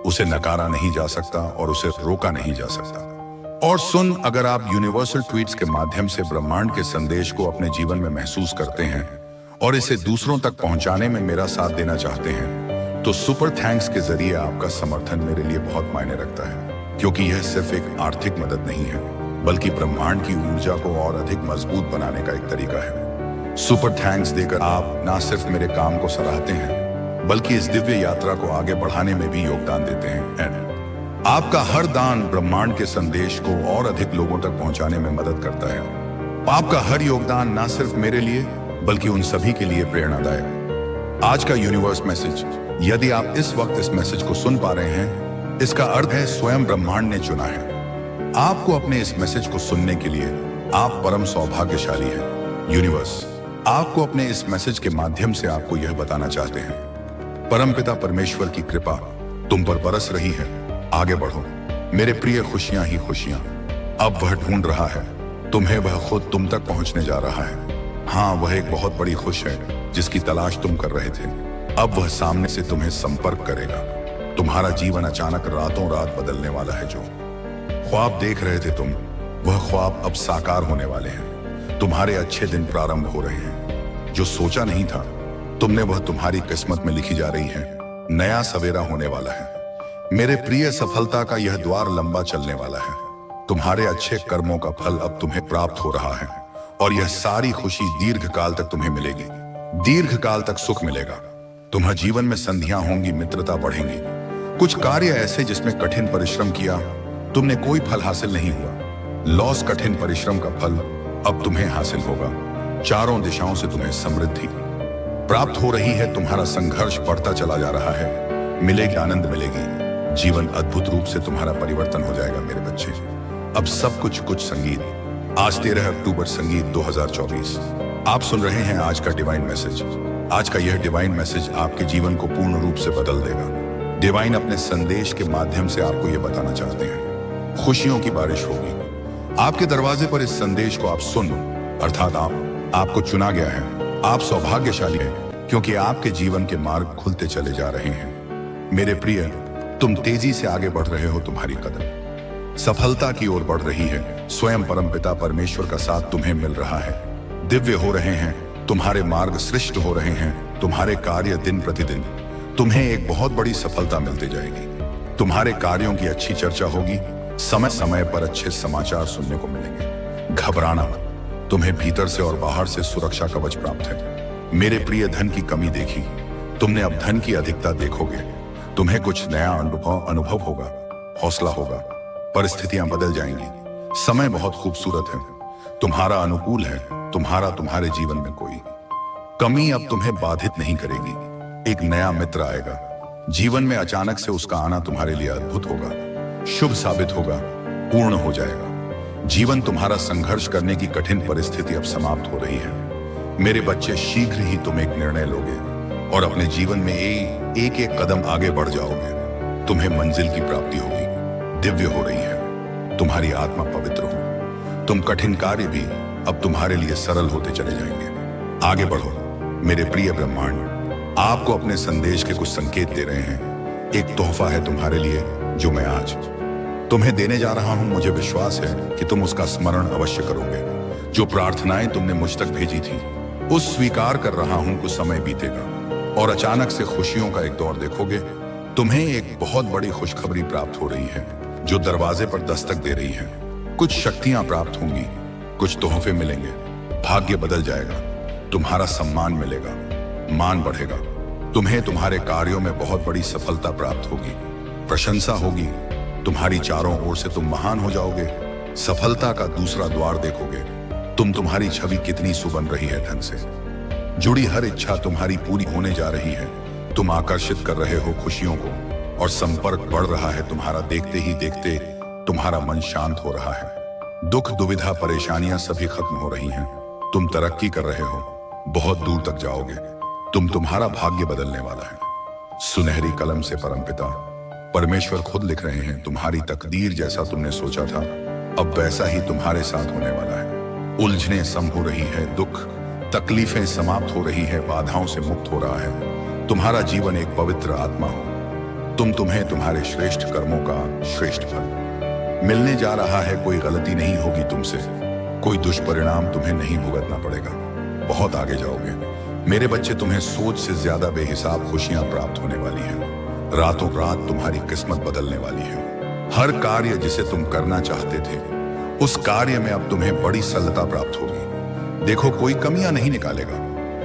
उसे नकारा नहीं जा सकता और उसे रोका नहीं जा सकता। और सुन, अगर आप यूनिवर्सल ट्वीट्स के माध्यम से ब्रह्मांड के संदेश को अपने जीवन में महसूस करते हैं और इसे दूसरों तक पहुंचाने में मेरा साथ देना चाहते हैं, तो सुपर थैंक्स के जरिए आपका समर्थन मेरे लिए बहुत मायने रखता है, क्योंकि यह सिर्फ एक आर्थिक मदद नहीं है, बल्कि ब्रह्मांड की ऊर्जा को और अधिक मजबूत बनाने का एक तरीका है। सुपर थैंक्स देकर आप न सिर्फ मेरे काम को सराहते हैं, बल्कि इस दिव्य यात्रा को आगे बढ़ाने में भी योगदान देते हैं। आपका हर दान ब्रह्मांड के संदेश को और अधिक लोगों तक पहुंचाने में मदद करता है। आपका हर योगदान न सिर्फ मेरे लिए बल्कि उन सभी के लिए प्रेरणादायक। आज का यूनिवर्स मैसेज, यदि आप इस वक्त इस मैसेज को सुन पा रहे हैं, इसका अर्थ है स्वयं ब्रह्मांड ने चुना है आपको अपने इस मैसेज को सुनने के लिए। आप परम सौभाग्यशाली हैं। यूनिवर्स आपको अपने इस मैसेज के माध्यम से आपको यह बताना चाहते हैं, परमपिता परमेश्वर की कृपा तुम पर बरस रही है। आगे बढ़ो मेरे प्रिय, खुशियां ही खुशियां। अब वह ढूंढ रहा है तुम्हें, वह खुद तुम तक पहुंचने जा रहा है। हाँ, वह एक बहुत बड़ी खुश है जिसकी तलाश तुम कर रहे थे। अब वह सामने से तुम्हें संपर्क करेगा। तुम्हारा जीवन अचानक रातों रात बदलने वाला है। जो ख्वाब देख रहे थे तुम, वह ख्वाब अब साकार होने वाले हैं। तुम्हारे अच्छे दिन प्रारंभ हो रहे हैं। जो सोचा नहीं था तुमने, वह तुम्हारी किस्मत में लिखी जा रही है। नया सवेरा होने वाला है। मेरे प्रिय, सफलता का यह द्वार लंबा चलने वाला है। तुम्हारे अच्छे कर्मों का फल अब तुम्हें प्राप्त हो रहा है और यह सारी खुशी दीर्घ काल तक तुम्हें मिलेगी। दीर्घ काल तक सुख मिलेगा। तुम्हारे जीवन में संधियां होंगी, मित्रता बढ़ेंगी। कुछ कार्य ऐसे जिसमें कठिन परिश्रम किया तुमने, कोई फल हासिल नहीं हुआ। लॉस कठिन परिश्रम का फल अब तुम्हें हासिल होगा। चारों दिशाओं से तुम्हें समृद्धि प्राप्त हो रही है। तुम्हारा संघर्ष बढ़ता चला जा रहा है। मिलेगी, आनंद मिलेगी। जीवन अद्भुत रूप से तुम्हारा परिवर्तन हो जाएगा मेरे बच्चे। अब सब कुछ संगीत। आज 13 अक्टूबर, संगीत 2024। आप सुन रहे हैं आज का डिवाइन मैसेज। आज का यह डिवाइन मैसेज आपके जीवन को पूर्ण रूप से बदल देगा। डिवाइन अपने संदेश के माध्यम से आपको यह बताना चाहते हैं, खुशियों की बारिश होगी आपके दरवाजे पर। इस संदेश को आप सुन, अर्थात आपको चुना गया है। आप सौभाग्यशाली हैं क्योंकि आपके जीवन के मार्ग खुलते चले जा रहे हैं। मेरे प्रिय, तुम तेजी से आगे बढ़ रहे हो। तुम्हारी कदम सफलता की ओर बढ़ रही है। स्वयं परमपिता परमेश्वर का साथ तुम्हें मिल रहा है। दिव्य हो रहे हैं तुम्हारे मार्ग, श्रेष्ठ हो रहे हैं तुम्हारे कार्य। दिन प्रतिदिन तुम्हें एक बहुत बड़ी सफलता मिलती जाएगी। तुम्हारे कार्यों की अच्छी चर्चा होगी। समय समय पर अच्छे समाचार सुनने को मिलेंगे। घबराना मत, तुम्हें भीतर से और बाहर से सुरक्षा कवच प्राप्त है। मेरे प्रिय, धन की कमी देखी तुमने, अब धन की अधिकता देखोगे। तुम्हें कुछ नया अनुभव होगा, हौसला होगा। परिस्थितियां बदल जाएंगी। समय बहुत खूबसूरत है, तुम्हारा अनुकूल है। तुम्हारे जीवन में कोई कमी अब तुम्हें बाधित नहीं करेगी। एक नया मित्र आएगा जीवन में। अचानक से उसका आना तुम्हारे लिए अद्भुत होगा, शुभ साबित होगा, पूर्ण हो जाएगा। जीवन तुम्हारा संघर्ष करने की कठिन परिस्थिति अब समाप्त हो रही है। मेरे बच्चे, शीघ्र ही तुम एक निर्णय लोगे और अपने जीवन में एक एक कदम आगे बढ़ जाओगे। तुम्हें मंजिल की प्राप्ति होगी। दिव्य हो रही है, तुम्हारी आत्मा पवित्र हो। तुम कठिन कार्य भी अब तुम्हारे लिए सरल होते चले जाएंगे। आगे बढ़ो मेरे प्रिय। ब्रह्मांड आपको अपने संदेश के कुछ संकेत दे रहे हैं। एक तोहफा है तुम्हारे लिए जो मैं आज तुम्हें देने जा रहा हूं। मुझे विश्वास है कि तुम उसका स्मरण अवश्य करोगे। जो प्रार्थनाएं तुमने मुझ तक भेजी थी, उस स्वीकार कर रहा हूं। कुछ समय बीतेगा और अचानक से खुशियों का एक दौर देखोगे। तुम्हें एक बहुत बड़ी खुशखबरी प्राप्त हो रही है जो दरवाजे पर दस्तक दे रही है। कुछ शक्तियां प्राप्त होंगी, कुछ तोहफे मिलेंगे। भाग्य बदल जाएगा। तुम्हारा सम्मान मिलेगा, मान बढ़ेगा। तुम्हें तुम्हारे कार्यों में बहुत बड़ी सफलता प्राप्त होगी, प्रशंसा होगी। तुम्हारी चारों ओर से तुम महान हो जाओगे। सफलता का दूसरा द्वार देखोगे। तुम्हारी छवि कितनी सुबन रही है। धन से जुड़ी हर इच्छा तुम्हारी पूरी होने जा रही है। तुम आकर्षित कर रहे हो खुशियों को और संपर्क बढ़ रहा है तुम्हारा। देखते ही देखते तुम्हारा मन शांत हो रहा है। दुख, दुविधा, परेशानियां सभी खत्म हो रही हैं। तुम तरक्की कर रहे हो, बहुत दूर तक जाओगे। तुम्हारा भाग्य बदलने वाला है। सुनहरी कलम से परमपिता परमेश्वर खुद लिख रहे हैं, तुम्हारी तकदीर जैसा तुमने सोचा था अब वैसा ही तुम्हारे साथ होने वाला है। उलझने सम हो रही है, दुख तकलीफें समाप्त हो रही है, बाधाओं से मुक्त हो रहा है। तुम्हारा जीवन एक पवित्र आत्मा हो। तुम्हें तुम्हारे श्रेष्ठ कर्मों का श्रेष्ठ फल मिलने जा रहा है। कोई गलती नहीं होगी तुमसे, कोई दुष्परिणाम तुम्हें नहीं भुगतना पड़ेगा। बहुत आगे जाओगे मेरे बच्चे। तुम्हें सोच से ज्यादा बेहिसाब खुशियां प्राप्त होने वाली हैं। रातों रात तुम्हारी किस्मत बदलने वाली है। हर कार्य जिसे तुम करना चाहते थे, उस कार्य में अब तुम्हें बड़ी सफलता प्राप्त होगी। देखो कोई कमियां नहीं निकालेगा।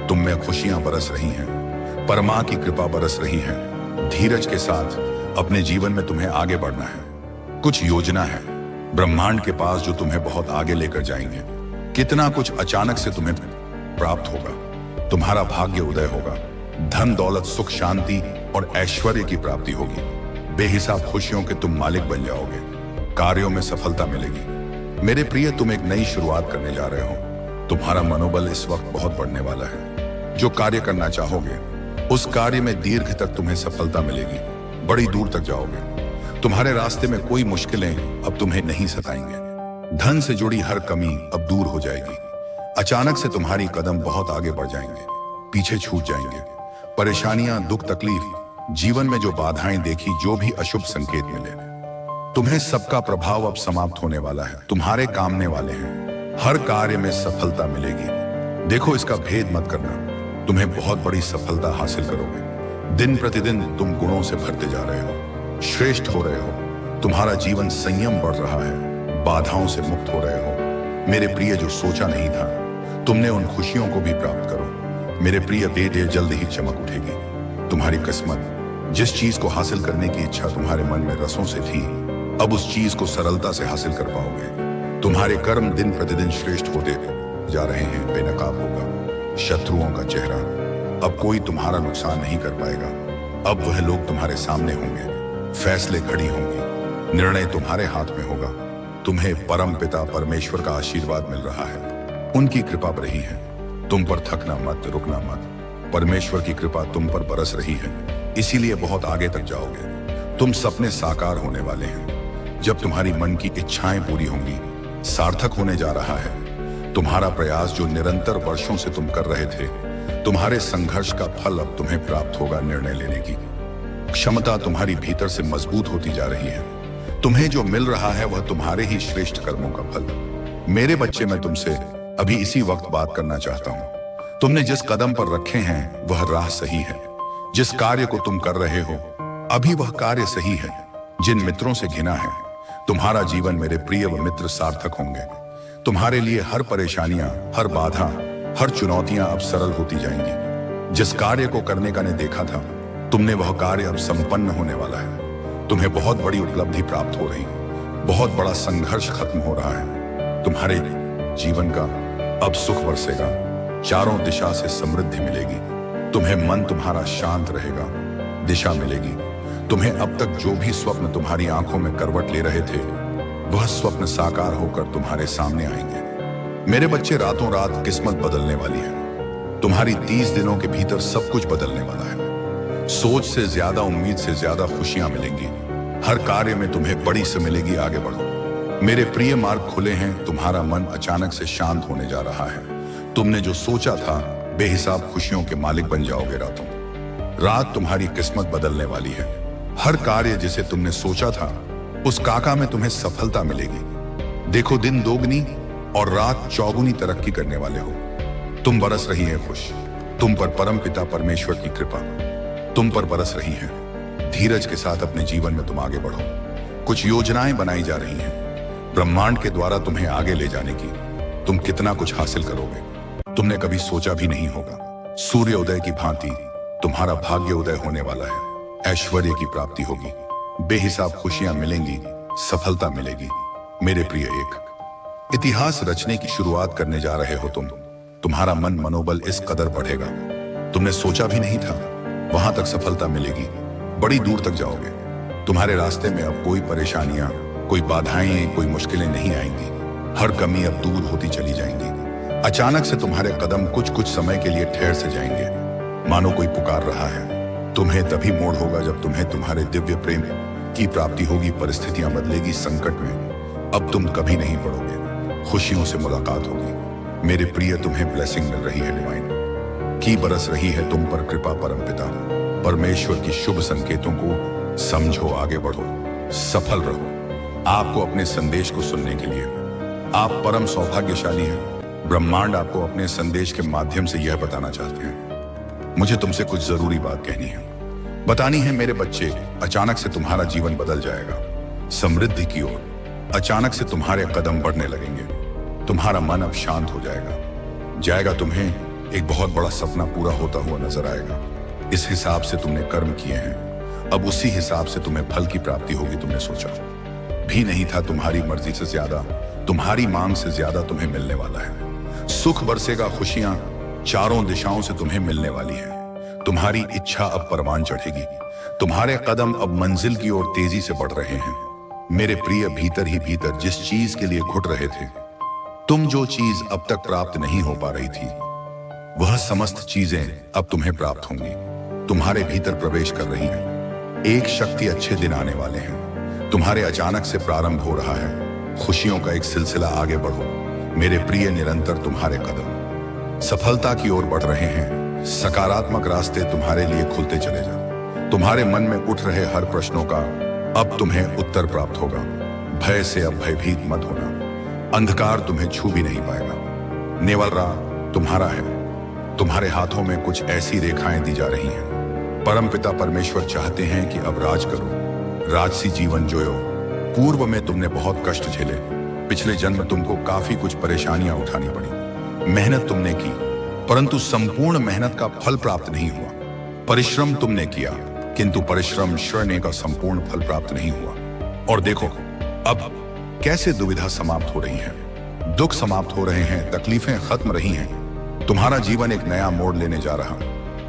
तुम में खुशियां बरस रही हैं, परमा की कृपा बरस रही है। धीरज के साथ अपने जीवन में तुम्हें आगे बढ़ना है। कुछ योजना है ब्रह्मांड के पास जो तुम्हें बहुत आगे लेकर जाएंगे। कितना कुछ अचानक से तुम्हें प्राप्त होगा। तुम्हारा भाग्य उदय होगा। धन दौलत सुख शांति और ऐश्वर्य की प्राप्ति होगी। बेहिसाब खुशियों के तुम मालिक बन जाओगे। कार्यों में सफलता मिलेगी। मेरे प्रिय, तुम एक नई शुरुआत करने जा रहे हो। तुम्हारा मनोबल इस वक्त बहुत बढ़ने वाला है। जो कार्य करना चाहोगे उस कार्य में दीर्घ तक तुम्हें सफलता मिलेगी। बड़ी दूर तक जाओगे। तुम्हारे रास्ते में कोई मुश्किलें अब तुम्हें नहीं सताएंगे। धन से जुड़ी हर कमी अब दूर हो जाएगी। अचानक से तुम्हारी कदम बहुत आगे बढ़ जाएंगे, पीछे छूट जाएंगे। परेशानियां, दुख, तकलीफ, जीवन में जो बाधाएं देखी, जो भी अशुभ संकेत मिले, तुम्हें सबका प्रभाव अब समाप्त होने वाला है। तुम्हारे कामने वाले हैं। हर कार्य में सफलता मिलेगी। देखो इसका भेद मत करना। तुम्हें बहुत बड़ी सफलता हासिल करोगे। दिन प्रतिदिन तुम गुणों से भरते जा रहे हो, श्रेष्ठ हो रहे हो। तुम्हारा जीवन संयम बढ़ रहा है, बाधाओं से मुक्त हो रहे हो। मेरे प्रिय, जो सोचा नहीं था तुमने, उन खुशियों को भी प्राप्त करो। मेरे प्रिय, दे जल्द ही चमक उठेगी। तुम्हारी किस्मत, जिस चीज को हासिल करने की इच्छा तुम्हारे मन में रसों से थी, अब उस चीज को सरलता से हासिल कर पाओगे। तुम्हारे कर्म दिन प्रतिदिन श्रेष्ठ होते जा रहे हैं। बेनकाब होगा शत्रुओं का चेहरा। अब कोई तुम्हारा नुकसान नहीं कर पाएगा। अब वह लोग तुम्हारे सामने होंगे। फैसले खड़ी होंगी। निर्णय तुम्हारे हाथ में होगा। तुम्हें परम पिता परमेश्वर का आशीर्वाद मिल रहा है। उनकी कृपा रही है। तुम पर थकना मत, रुकना मत। परमेश्वर की कृपा तुम पर बरस रही है, इसीलिए बहुत आगे तक जाओगे। तुम सपने साकार होने वाले हैं। जब तुम्हारी मन की इच्छाएं पूरी होंगी, सार्थक होने जा रहा है। तुम्हारा प्रयास जो निरंतर वर्षों से तुम कर रहे थे, तुम्हारे संघर्ष का फल अब तुम्हें प्राप्त होगा। निर्णय लेने की क्षमता तुम्हारी भीतर से मजबूत होती जा रही है। तुम्हें जो मिल रहा है वह तुम्हारे ही श्रेष्ठ कर्मों का फल। मेरे बच्चे, मैं तुमसे अभी इसी वक्त बात करना चाहता हूँ। तुमने जिस कदम पर रखे हैं वह राह सही है। जिस कार्य को तुम कर रहे हो अभी वह कार्य सही है। जिन मित्रों से घिना है, तुम्हारा जीवन मेरे प्रिय व मित्र सार्थक होंगे। तुम्हारे लिए हर परेशानियां, हर बाधा, हर चुनौतियां अब सरल होती जाएंगी। जिस कार्य को करने का ने देखा था तुमने, वह कार्य अब संपन्न होने वाला है। तुम्हें बहुत बड़ी उपलब्धि प्राप्त हो रही, बहुत बड़ा संघर्ष खत्म हो रहा है। तुम्हारे जीवन का अब सुख बरसेगा। चारों दिशा से समृद्धि मिलेगी। तुम्हें मन तुम्हारा शांत रहेगा। दिशा मिलेगी। तुम्हें अब तक जो भी स्वप्न तुम्हारी आंखों में करवट ले रहे थे, वह स्वप्न साकार होकर तुम्हारे सामने आएंगे। मेरे बच्चे, रातों रात किस्मत बदलने वाली है। तुम्हारी 30 दिनों के भीतर सब कुछ बदलने वाला है। सोच से ज्यादा, उम्मीद से ज्यादा खुशियां मिलेंगी। हर कार्य में तुम्हें बड़ी से मिलेगी। आगे बढ़ो मेरे प्रिय, मार्ग खुले हैं। तुम्हारा मन अचानक से शांत होने जा रहा है। तुमने जो सोचा था, बेहिसाब खुशियों के मालिक बन जाओगे। रातों रात तुम्हारी किस्मत बदलने वाली है। हर कार्य जिसे तुमने सोचा था, उस काका में तुम्हें सफलता मिलेगी। देखो, दिन दोगुनी और रात चौगुनी तरक्की करने वाले हो। तुम बरस रही है खुश। तुम पर परम पिता परमेश्वर की कृपा तुम पर बरस रही है। धीरज के साथ अपने जीवन में तुम आगे बढ़ो। कुछ योजनाएं बनाई जा रही हैं ब्रह्मांड के द्वारा तुम्हें आगे ले जाने की। तुम कितना कुछ हासिल करोगे, तुमने कभी सोचा भी नहीं होगा। सूर्य उदय की भांति तुम्हारा भाग्य उदय होने वाला है। ऐश्वर्य की प्राप्ति होगी। बेहिसाब खुशियां मिलेंगी। सफलता मिलेगी। मेरे प्रिय, एक इतिहास रचने की शुरुआत करने जा रहे हो तुम। तुम्हारा मन मनोबल इस कदर बढ़ेगा, तुमने सोचा भी नहीं था। वहां तक सफलता मिलेगी। बड़ी दूर तक जाओगे। तुम्हारे रास्ते में अब कोई परेशानियां, कोई बाधाएं, कोई मुश्किलें नहीं आएंगी। हर कमी अब दूर होती चली जाएंगी। अचानक से तुम्हारे कदम कुछ समय के लिए ठहर से जाएंगे, मानो कोई पुकार रहा है। तुम्हें तभी मोड़ होगा जब तुम्हें तुम्हारे दिव्य प्रेम की प्राप्ति होगी। परिस्थितियां बदलेगी। संकट में अब तुम कभी नहीं पड़ोगे। खुशियों से मुलाकात होगी। मेरे प्रिय, तुम्हें ब्लेसिंग मिल रही है डिवाइन की, बरस रही है तुम पर कृपा परमपिता परमेश्वर की शुभ संकेतों को समझो, आगे बढ़ो, सफल रहो। आपको अपने संदेश को सुनने के लिए आप परम सौभाग्यशाली हैं। ब्रह्मांड आपको अपने संदेश के माध्यम से यह बताना चाहते हैं, मुझे तुमसे कुछ जरूरी बात कहनी है, बतानी है। मेरे बच्चे, अचानक से तुम्हारा जीवन बदल जाएगा, समृद्धि की ओर। अचानक से तुम्हारे कदम बढ़ने लगेंगे, तुम्हारा मन अब शांत हो जाएगा। तुम्हें एक बहुत बड़ा सपना पूरा होता हुआ नजर आएगा। इस हिसाब से तुमने कर्म किए हैं, अब उसी हिसाब से तुम्हें फल की प्राप्ति होगी। तुमने सोचा भी नहीं था, तुम्हारी मर्जी से ज्यादा, तुम्हारी मांग से ज्यादा तुम्हें मिलने वाला है। सुख बरसेगा, खुशियां चारों दिशाओं से तुम्हें मिलने वाली है। तुम्हारी इच्छा अब परवान चढ़ेगी, तुम्हारे कदम अब मंजिल की ओर तेजी से बढ़ रहे हैं। मेरे प्रिय, भीतर ही भीतर जिस चीज के लिए घुट रहे थे तुम, जो चीज अब तक प्राप्त नहीं हो पा रही थी, वह समस्त चीजें अब तुम्हें प्राप्त होंगी, तुम्हारे भीतर प्रवेश कर रही हैं। एक शक्ति, अच्छे दिन आने वाले हैं, तुम्हारे अचानक से प्रारंभ हो रहा है। खुशियों का एक सिलसिला, आगे बढ़ो मेरे प्रिय। निरंतर तुम्हारे कदम सफलता की ओर बढ़ रहे हैं, सकारात्मक रास्ते तुम्हारे लिए खुलते चले जाओ। तुम्हारे मन में उठ रहे हर प्रश्नों का अब तुम्हें उत्तर प्राप्त होगा। भय से अब भयभीत मत होना, अंधकार तुम्हें छू भी नहीं पाएगा। नेवल राह तुम्हारा है, तुम्हारे हाथों में कुछ ऐसी रेखाएं दी जा रही हैं। परमपिता परमेश्वर चाहते हैं कि अब राज करो, राजसी जीवन जियो। पूर्व में तुमने बहुत कष्ट झेले, पिछले जन्म तुमको काफी कुछ परेशानियां उठानी पड़ी। मेहनत तुमने की, परंतु संपूर्ण मेहनत का फल प्राप्त नहीं हुआ। परिश्रम तुमने किया, किंतु परिश्रम श्रृणे का संपूर्ण फल प्राप्त नहीं हुआ। और देखो अब कैसे दुविधा समाप्त हो रही है, दुख समाप्त हो रहे हैं, तकलीफें खत्म रही हैं। तुम्हारा जीवन एक नया मोड़ लेने जा रहा,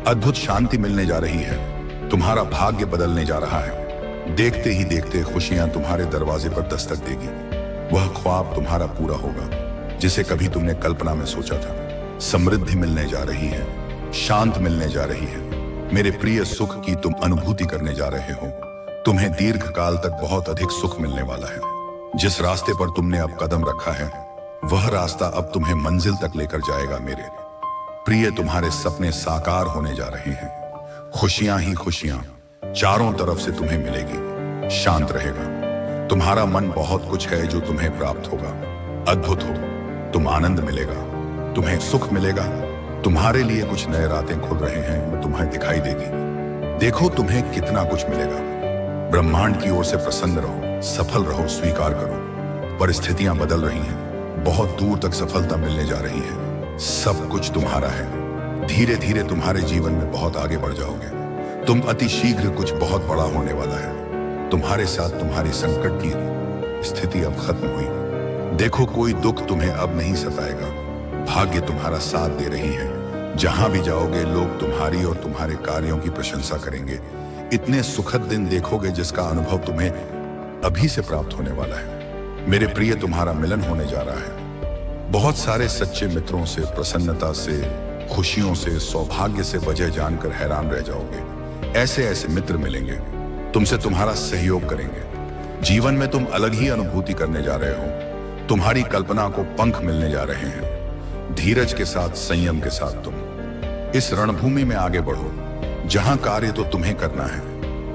अद्भुत शांति मिलने जा रही है, तुम्हारा भाग्य बदलने जा रहा है। देखते ही देखते खुशियां तुम्हारे दरवाजे पर दस्तक देगी। वह ख्वाब तुम्हारा पूरा होगा जिसे कभी तुमने कल्पना में सोचा था। समृद्धि मिलने जा रही है, शांत मिलने जा रही है। मेरे प्रिय, सुख की तुम अनुभूति करने जा रहे हो। तुम्हें दीर्घ काल तक बहुत अधिक सुख मिलने वाला है। जिस रास्ते पर तुमने अब कदम रखा है, वह रास्ता अब तुम्हें मंजिल तक लेकर जाएगा। मेरे प्रिय, तुम्हारे सपने साकार होने जा रहे हैं। खुशियां ही खुशियां चारों तरफ से तुम्हें मिलेगी। शांत रहेगा, तुम्हारा मन बहुत कुछ है जो तुम्हें प्राप्त होगा। अद्भुत हो, तुम आनंद मिलेगा, तुम्हें सुख मिलेगा। तुम्हारे लिए कुछ नए रातें खुल रहे हैं, वो तुम्हें दिखाई देगी। देखो तुम्हें कितना कुछ मिलेगा। ब्रह्मांड की ओर से प्रसन्न रहो, सफल रहो, स्वीकार करो। परिस्थितियां बदल रही हैं, बहुत दूर तक सफलता मिलने जा रही है। सब कुछ तुम्हारा है। धीरे धीरे तुम्हारे जीवन में बहुत आगे बढ़ जाओगे। तुम अति शीघ्र कुछ बहुत बड़ा होने वाला है। तुम्हारे साथ तुम्हारी संकट की स्थिति अब खत्म हुई। देखो कोई दुख तुम्हें अब नहीं सताएगा। भाग्य तुम्हारा साथ दे रही है। जहां भी जाओगे लोग तुम्हारी और तुम्हारे कार्यों की प्रशंसा करेंगे। इतने सुखद दिन देखोगे जिसका अनुभव तुम्हें अभी से प्राप्त होने वाला है। मेरे प्रिय, तुम्हारा मिलन होने जा रहा है। बहुत सारे सच्चे मित्रों से, प्रसन्नता से, खुशियों से, सौभाग्य से वजह जानकर हैरान रह जाओगे। ऐसे ऐसे मित्र मिलेंगे, तुमसे तुम्हारा सहयोग करेंगे। जीवन में तुम अलग ही अनुभूति करने जा रहे हो। तुम्हारी कल्पना को पंख मिलने जा रहे हैं। धीरज के साथ, संयम के साथ तुम इस रणभूमि में आगे बढ़ो, जहां कार्य तो तुम्हें करना है,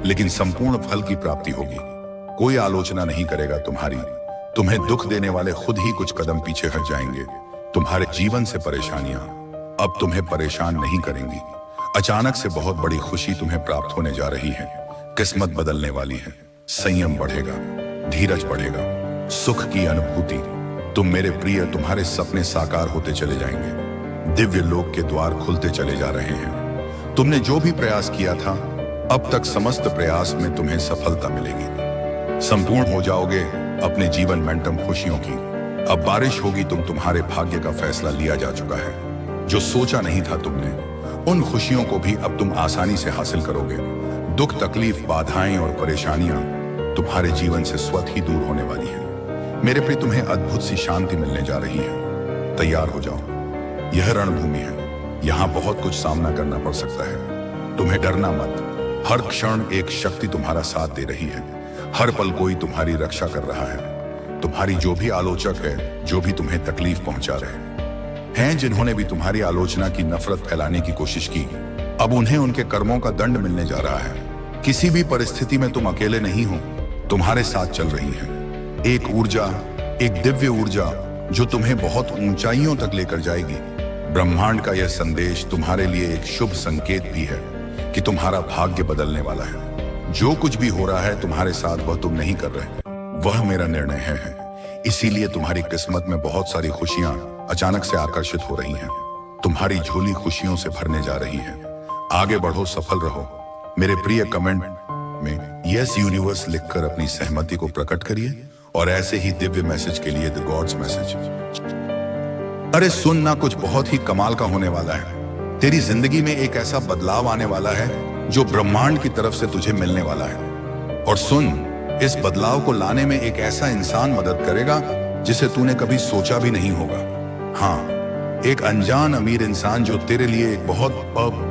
लेकिन संपूर्ण फल की प्राप्ति होगी। कोई आलोचना नहीं करेगा तुम्हारी। तुम्हें दुख देने वाले खुद ही कुछ कदम पीछे हट जाएंगे। तुम्हारे जीवन से परेशानियां अब तुम्हें परेशान नहीं करेंगी। अचानक से बहुत बड़ी खुशी तुम्हें प्राप्त होने जा रही है। किस्मत बदलने वाली है। संयम बढ़ेगा, धीरज बढ़ेगा, सुख की अनुभूति। तुम मेरे प्रिय, तुम्हारे सपने साकार होते चले जाएंगे। दिव्य लोक के द्वार खुलते चले जा रहे हैं। तुमने जो भी प्रयास किया था, अब तक समस्त प्रयास में तुम्हें सफलता मिलेगी। संपूर्ण हो जाओगे अपने जीवन मेंटम खुशियों की। अब बारिश होगी, तुम्हारे भाग्य का फैसला लिया जा चुका है। जो सोचा नहीं था तुमने, उन खुशियों को भी अब तुम आसानी से हासिल करोगे। दुख, तकलीफ, बाधाएं और परेशानियां तुम्हारे जीवन से स्वतः ही दूर होने वाली हैं। मेरे प्रिय, तुम्हें अद्भुत सी शांति मिलने जा रही है। तैयार हो जाओ, यह रणभूमि है। यहाँ बहुत कुछ सामना करना पड़ सकता है। तुम्हें डरना मत। हर क्षण एक शक्ति तुम्हारा साथ दे रही है। हर पल कोई तुम्हारी रक्षा कर रहा है। तुम्हारी जो भी आलोचक है, जो भी तुम्हें तकलीफ पहुंचा रहे, हैं जिन्होंने भी तुम्हारी आलोचना की, नफरत फैलाने की कोशिश की। अब उन्हें उनके कर्मों का दंड मिलने जा रहा है। किसी भी परिस्थिति में तुम अकेले नहीं हो, तुम्हारे साथ चल रही है एक ऊर्जा, एक दिव्य ऊर्जा जो तुम्हें बहुत ऊंचाइयों तक लेकर जाएगी। ब्रह्मांड का यह संदेश तुम्हारे लिए एक शुभ संकेत भी है कि तुम्हारा भाग्य बदलने वाला है। जो कुछ भी हो रहा है तुम्हारे साथ, वह तुम नहीं कर रहे, वह मेरा निर्णय है। इसीलिए तुम्हारी किस्मत में बहुत सारी खुशियां अचानक से आकर्षित हो रही हैं। तुम्हारी झोली खुशियों से भरने जा रही है। आगे बढ़ो, सफल रहो। मेरे प्रिय कमेंट में यस यूनिवर्स लिखकर अपनी सहमति को प्रकट करिए और ऐसे ही दिव्य मैसेज के लिए द गॉड्स मैसेज। अरे सुनना, कुछ बहुत ही कमाल का होने वाला है। तेरी जिंदगी में एक ऐसा बदलाव आने वाला है जो ब्रह्मांड की तरफ से तुझे मिलने वाला है। और सुन, इस बदलाव को लाने में एक ऐसा इंसान मदद करेगा जिसे तूने कभी सोचा भी नहीं होगा। हाँ, एक अनजान अमीर इंसान जो तेरे लिए एक बहुत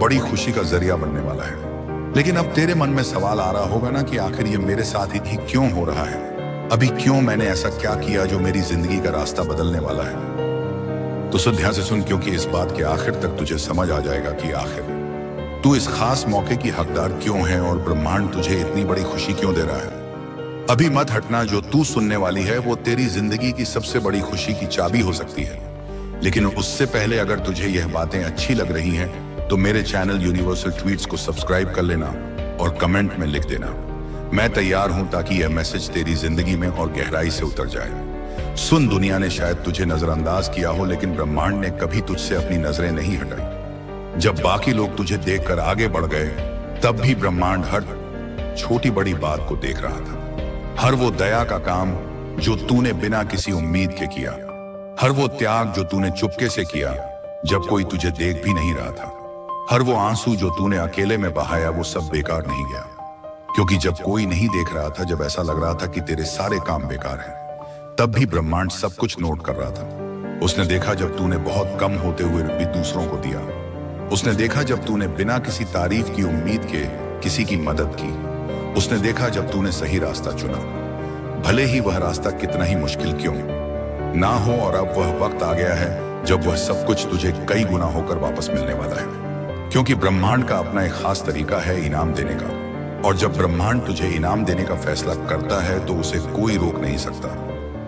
बड़ी खुशी का जरिया बनने वाला है। लेकिन अब तेरे मन में सवाल आ रहा होगा ना कि आखिर ये मेरे साथ ही क्यों हो रहा है? अभी क्यों मैंने ऐसा क्या किया जो मेरी जिंदगी का रास्ता बदलने वाला है? तो सुन, ध्यान से सुन, क्योंकि इस बात के आखिर तक तुझे समझ आ जाएगा कि आखिर तू इस खास मौके की हकदार क्यों है और ब्रह्मांड तुझे इतनी बड़ी खुशी क्यों दे रहा है। अभी मत हटना, जो तू सुनने वाली है वो तेरी जिंदगी की सबसे बड़ी खुशी की चाबी हो सकती है। लेकिन उससे पहले अगर तुझे यह बातें अच्छी लग रही हैं तो मेरे चैनल यूनिवर्सल ट्वीट्स को सब्सक्राइब कर लेना और कमेंट में लिख देना, मैं तैयार हूं, ताकि यह मैसेज तेरी जिंदगी में और गहराई से उतर जाए। सुन, दुनिया ने शायद तुझे नजरअंदाज किया हो, लेकिन ब्रह्मांड ने कभी तुझसे अपनी नजरें नहीं हटाई। जब बाकी लोग तुझे देखकर आगे बढ़ गए, तब भी ब्रह्मांड हर छोटी बड़ी बात को देख रहा था। हर वो दया का काम जो तूने बिना किसी उम्मीद के किया, हर वो त्याग जो तूने चुपके से किया जब कोई तुझे देख भी नहीं रहा था, हर वो आंसू जो तूने अकेले में बहाया, वो सब बेकार नहीं गया। क्योंकि जब कोई नहीं देख रहा था, जब ऐसा लग रहा था कि तेरे सारे काम बेकार हैं, तब भी ब्रह्मांड सब कुछ नोट कर रहा था। उसने देखा जब तूने बहुत कम होते हुए भी दूसरों को दिया। उसने देखा जब तूने बिना किसी तारीफ की उम्मीद के किसी की मदद की। उसने देखा जब तूने सही रास्ता चुना, भले ही वह रास्ता कितना ही मुश्किल क्यों ना हो। और अब वह वक्त आ गया है जब वह सब कुछ तुझे कई गुना होकर वापस मिलने वाला है। क्योंकि ब्रह्मांड का अपना एक खास तरीका है इनाम देने का, और जब ब्रह्मांड तुझे इनाम देने का फैसला करता है तो उसे कोई रोक नहीं सकता।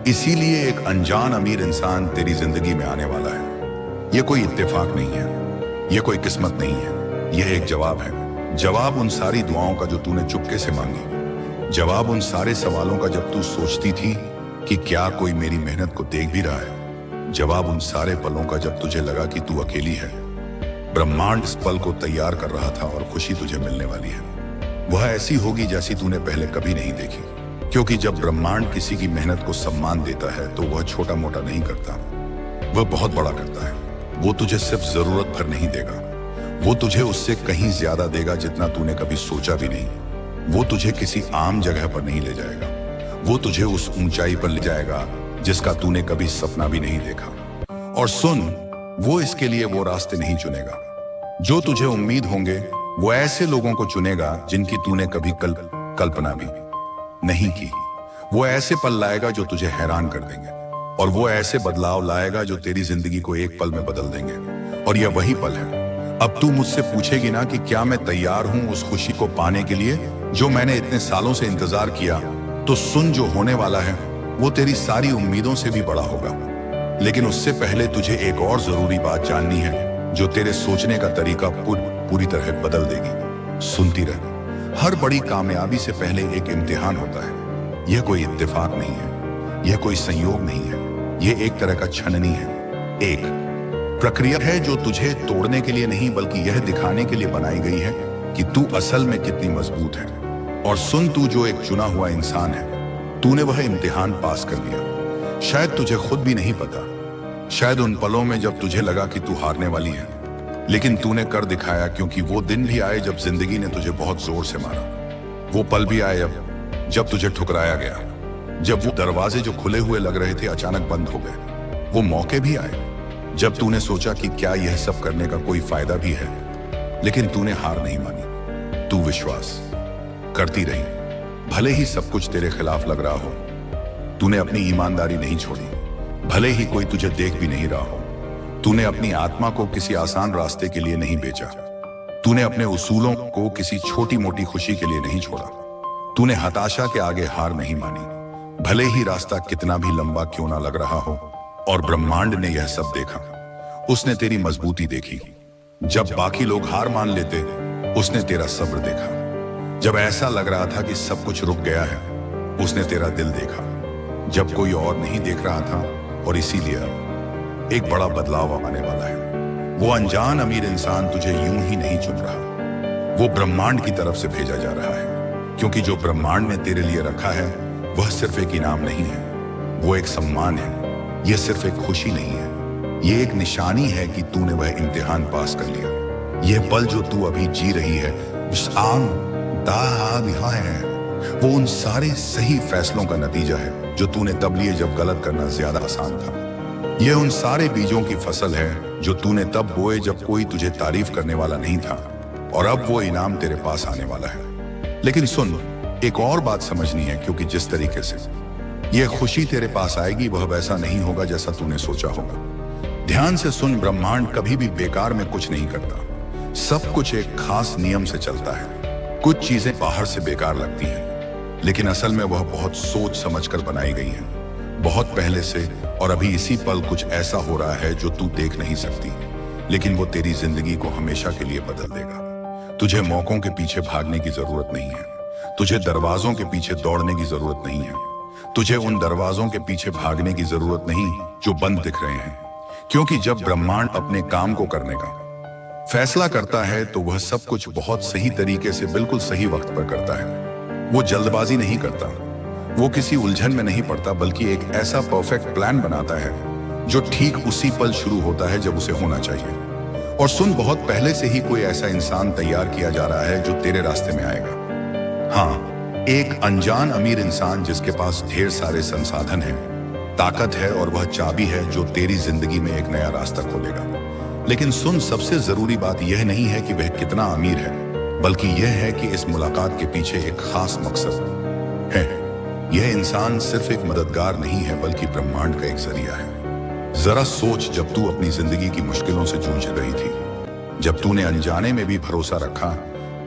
इसीलिए एक अनजान अमीर इंसान तेरी जिंदगी में आने वाला है। यह कोई इत्तेफाक नहीं है, यह कोई किस्मत नहीं है, यह एक जवाब है। जवाब उन सारी दुआओं का जो तूने चुपके से मांगी। जवाब उन सारे सवालों का जब तू सोचती थी कि क्या कोई मेरी मेहनत को देख भी रहा है। जवाब उन सारे पलों का जब तुझे लगा कि तू अकेली है। ब्रह्मांड इस पल को तैयार कर रहा था और खुशी तुझे मिलने वाली है। वह ऐसी होगी जैसी तूने पहले कभी नहीं देखी। क्योंकि जब ब्रह्मांड किसी की मेहनत को सम्मान देता है तो वह छोटा मोटा नहीं करता, वह बहुत बड़ा करता है। वो तुझे सिर्फ जरूरत भर नहीं देगा, वो तुझे उससे कहीं ज्यादा देगा जितना तूने कभी सोचा भी नहीं। वो तुझे किसी आम जगह पर नहीं ले जाएगा, वो तुझे उस ऊंचाई पर ले जाएगा जिसका तूने कभी सपना भी नहीं देखा। और सुन, वो इसके लिए वो रास्ते नहीं चुनेगा जो तुझे उम्मीद होंगे, वो ऐसे लोगों को चुनेगा जिनकी तूने कभी कल्पना भी नहीं की। वो ऐसे पल लाएगा जो तुझे हैरान कर देंगे, और वो ऐसे बदलाव लाएगा जो तेरी जिंदगी को एक पल में बदल देंगे। और यह वही पल है। अब तू मुझसे पूछेगी ना कि क्या मैं तैयार हूं उस खुशी को पाने के लिए जो मैंने इतने सालों से इंतजार किया। तो सुन, जो होने वाला है वो तेरी सारी उम्मीदों से भी बड़ा होगा। लेकिन उससे पहले तुझे एक और जरूरी बात जाननी है जो तेरे सोचने का तरीका पूरी तरह बदल देगी। सुनती रह, हर बड़ी कामयाबी से पहले एक इम्तिहान होता है। यह कोई इत्तेफाक नहीं है, यह कोई संयोग नहीं है, यह एक तरह का छननी है। एक प्रक्रिया है जो तुझे तोड़ने के लिए नहीं बल्कि यह दिखाने के लिए बनाई गई है कि तू असल में कितनी मजबूत है। और सुन, तू जो एक चुना हुआ इंसान है, तूने वह इम्तिहान पास कर लिया। शायद तुझे खुद भी नहीं पता, शायद उन पलों में जब तुझे लगा कि तू हारने वाली है, लेकिन तूने कर दिखाया। क्योंकि वो दिन भी आए जब जिंदगी ने तुझे बहुत जोर से मारा। वो पल भी आए जब तुझे ठुकराया गया, जब वो दरवाजे जो खुले हुए लग रहे थे अचानक बंद हो गए। वो मौके भी आए जब तूने सोचा कि क्या यह सब करने का कोई फायदा भी है, लेकिन तूने हार नहीं मानी। तू विश्वास करती रही, भले ही सब कुछ तेरे खिलाफ लग रहा हो। तूने अपनी ईमानदारी नहीं छोड़ी, भले ही कोई तुझे देख भी नहीं रहा हो। तूने अपनी आत्मा को किसी आसान रास्ते के लिए नहीं बेचा। तूने अपने उसूलों को किसी छोटी मोटी खुशी के लिए नहीं छोड़ा। तूने हताशा के आगे हार नहीं मानी, भले ही रास्ता कितना भी लंबा क्यों ना लग रहा हो। और ब्रह्मांड ने यह सब देखा। उसने तेरी मजबूती देखी। जब बाकी लोग हार मान लेते, उसने तेरा सब्र देखा। जब ऐसा लग रहा था कि सब कुछ रुक गया है, उसने तेरा दिल देखा। जब कोई और नहीं देख रहा था, और इसीलिए अब एक बड़ा बदलाव आने वाला है। वो अनजान अमीर इंसान तुझे यूं ही नहीं चुन रहा, वो ब्रह्मांड की तरफ से भेजा जा रहा है। क्योंकि जो ब्रह्मांड ने तेरे लिए रखा है, वह सिर्फ एक इनाम नहीं है, वो एक सम्मान है। यह सिर्फ एक खुशी नहीं है, ये एक निशानी है कि तूने वह इम्तिहान पास कर लिया। यह पल जो तू अभी जी रही है, वो उन सारे सही फैसलों का नतीजा है जो तूने तब लिए जब गलत करना ज्यादा आसान था। यह उन सारे बीजों की फसल है जो तूने तब बोए जब कोई तुझे तारीफ करने वाला नहीं था, और अब वो इनाम तेरे पास आने वाला है। लेकिन सुन, एक और बात समझनी है, क्योंकि जिस तरीके से यह खुशी तेरे पास आएगी, वह वैसा नहीं होगा जैसा तूने सोचा होगा। ध्यान से सुन, ब्रह्मांड कभी भी बेकार में कुछ नहीं करता। सब कुछ एक खास नियम से चलता है। कुछ चीजें बाहर से बेकार लगती हैं, लेकिन असल में वह बहुत सोच समझकर बनाई गई है, बहुत पहले से। और अभी इसी पल कुछ ऐसा हो रहा है जो तू देख नहीं सकती, लेकिन वो तेरी जिंदगी को हमेशा के लिए बदल देगा। तुझे मौकों के पीछे भागने की जरूरत नहीं है, तुझे दरवाजों के पीछे दौड़ने की जरूरत नहीं है, तुझे उन दरवाजों के पीछे भागने की जरूरत नहीं जो बंद दिख रहे हैं। क्योंकि जब ब्रह्मांड अपने काम को करने का फैसला करता है, तो वह सब कुछ बहुत सही तरीके से बिल्कुल सही वक्त पर करता है। वो जल्दबाजी नहीं करता, वो किसी उलझन में नहीं पड़ता, बल्कि एक ऐसा परफेक्ट प्लान बनाता है जो ठीक उसी पल शुरू होता है जब उसे होना चाहिए। और सुन, बहुत पहले से ही कोई ऐसा इंसान तैयार किया जा रहा है जो तेरे रास्ते में आएगा। हाँ, एक अनजान अमीर इंसान जिसके पास ढेर सारे संसाधन हैं, ताकत है, और वह चाबी है जो तेरी जिंदगी में एक नया रास्ता खोलेगा। लेकिन सुन, सबसे जरूरी बात यह नहीं है कि वह कितना अमीर है, बल्कि यह है कि इस मुलाकात के पीछे एक खास मकसद है। यह इंसान सिर्फ एक मददगार नहीं है, बल्कि ब्रह्मांड का एक जरिया है। जरा सोच, जब तू अपनी जिंदगी की मुश्किलों से जूझ रही थी, जब तूने अनजाने में भी भरोसा रखा,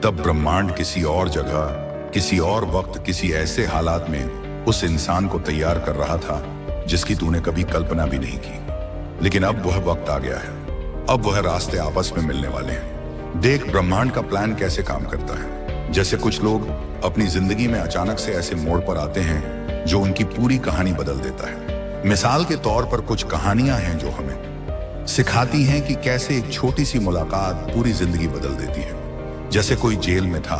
तब ब्रह्मांड किसी और जगह, किसी और वक्त, किसी ऐसे हालात में उस इंसान को तैयार कर रहा था जिसकी तूने कभी कल्पना भी नहीं की। लेकिन अब वह वक्त आ गया है, अब वह रास्ते आपस में मिलने वाले हैं। देख, ब्रह्मांड का प्लान कैसे काम करता है। जैसे कुछ लोग अपनी जिंदगी में अचानक से ऐसे मोड़ पर आते हैं जो उनकी पूरी कहानी बदल देता है। मिसाल के तौर पर कुछ कहानियां हैं जो हमें सिखाती हैं कि कैसे एक छोटी सी मुलाकात पूरी जिंदगी बदल देती है। जैसे कोई जेल में था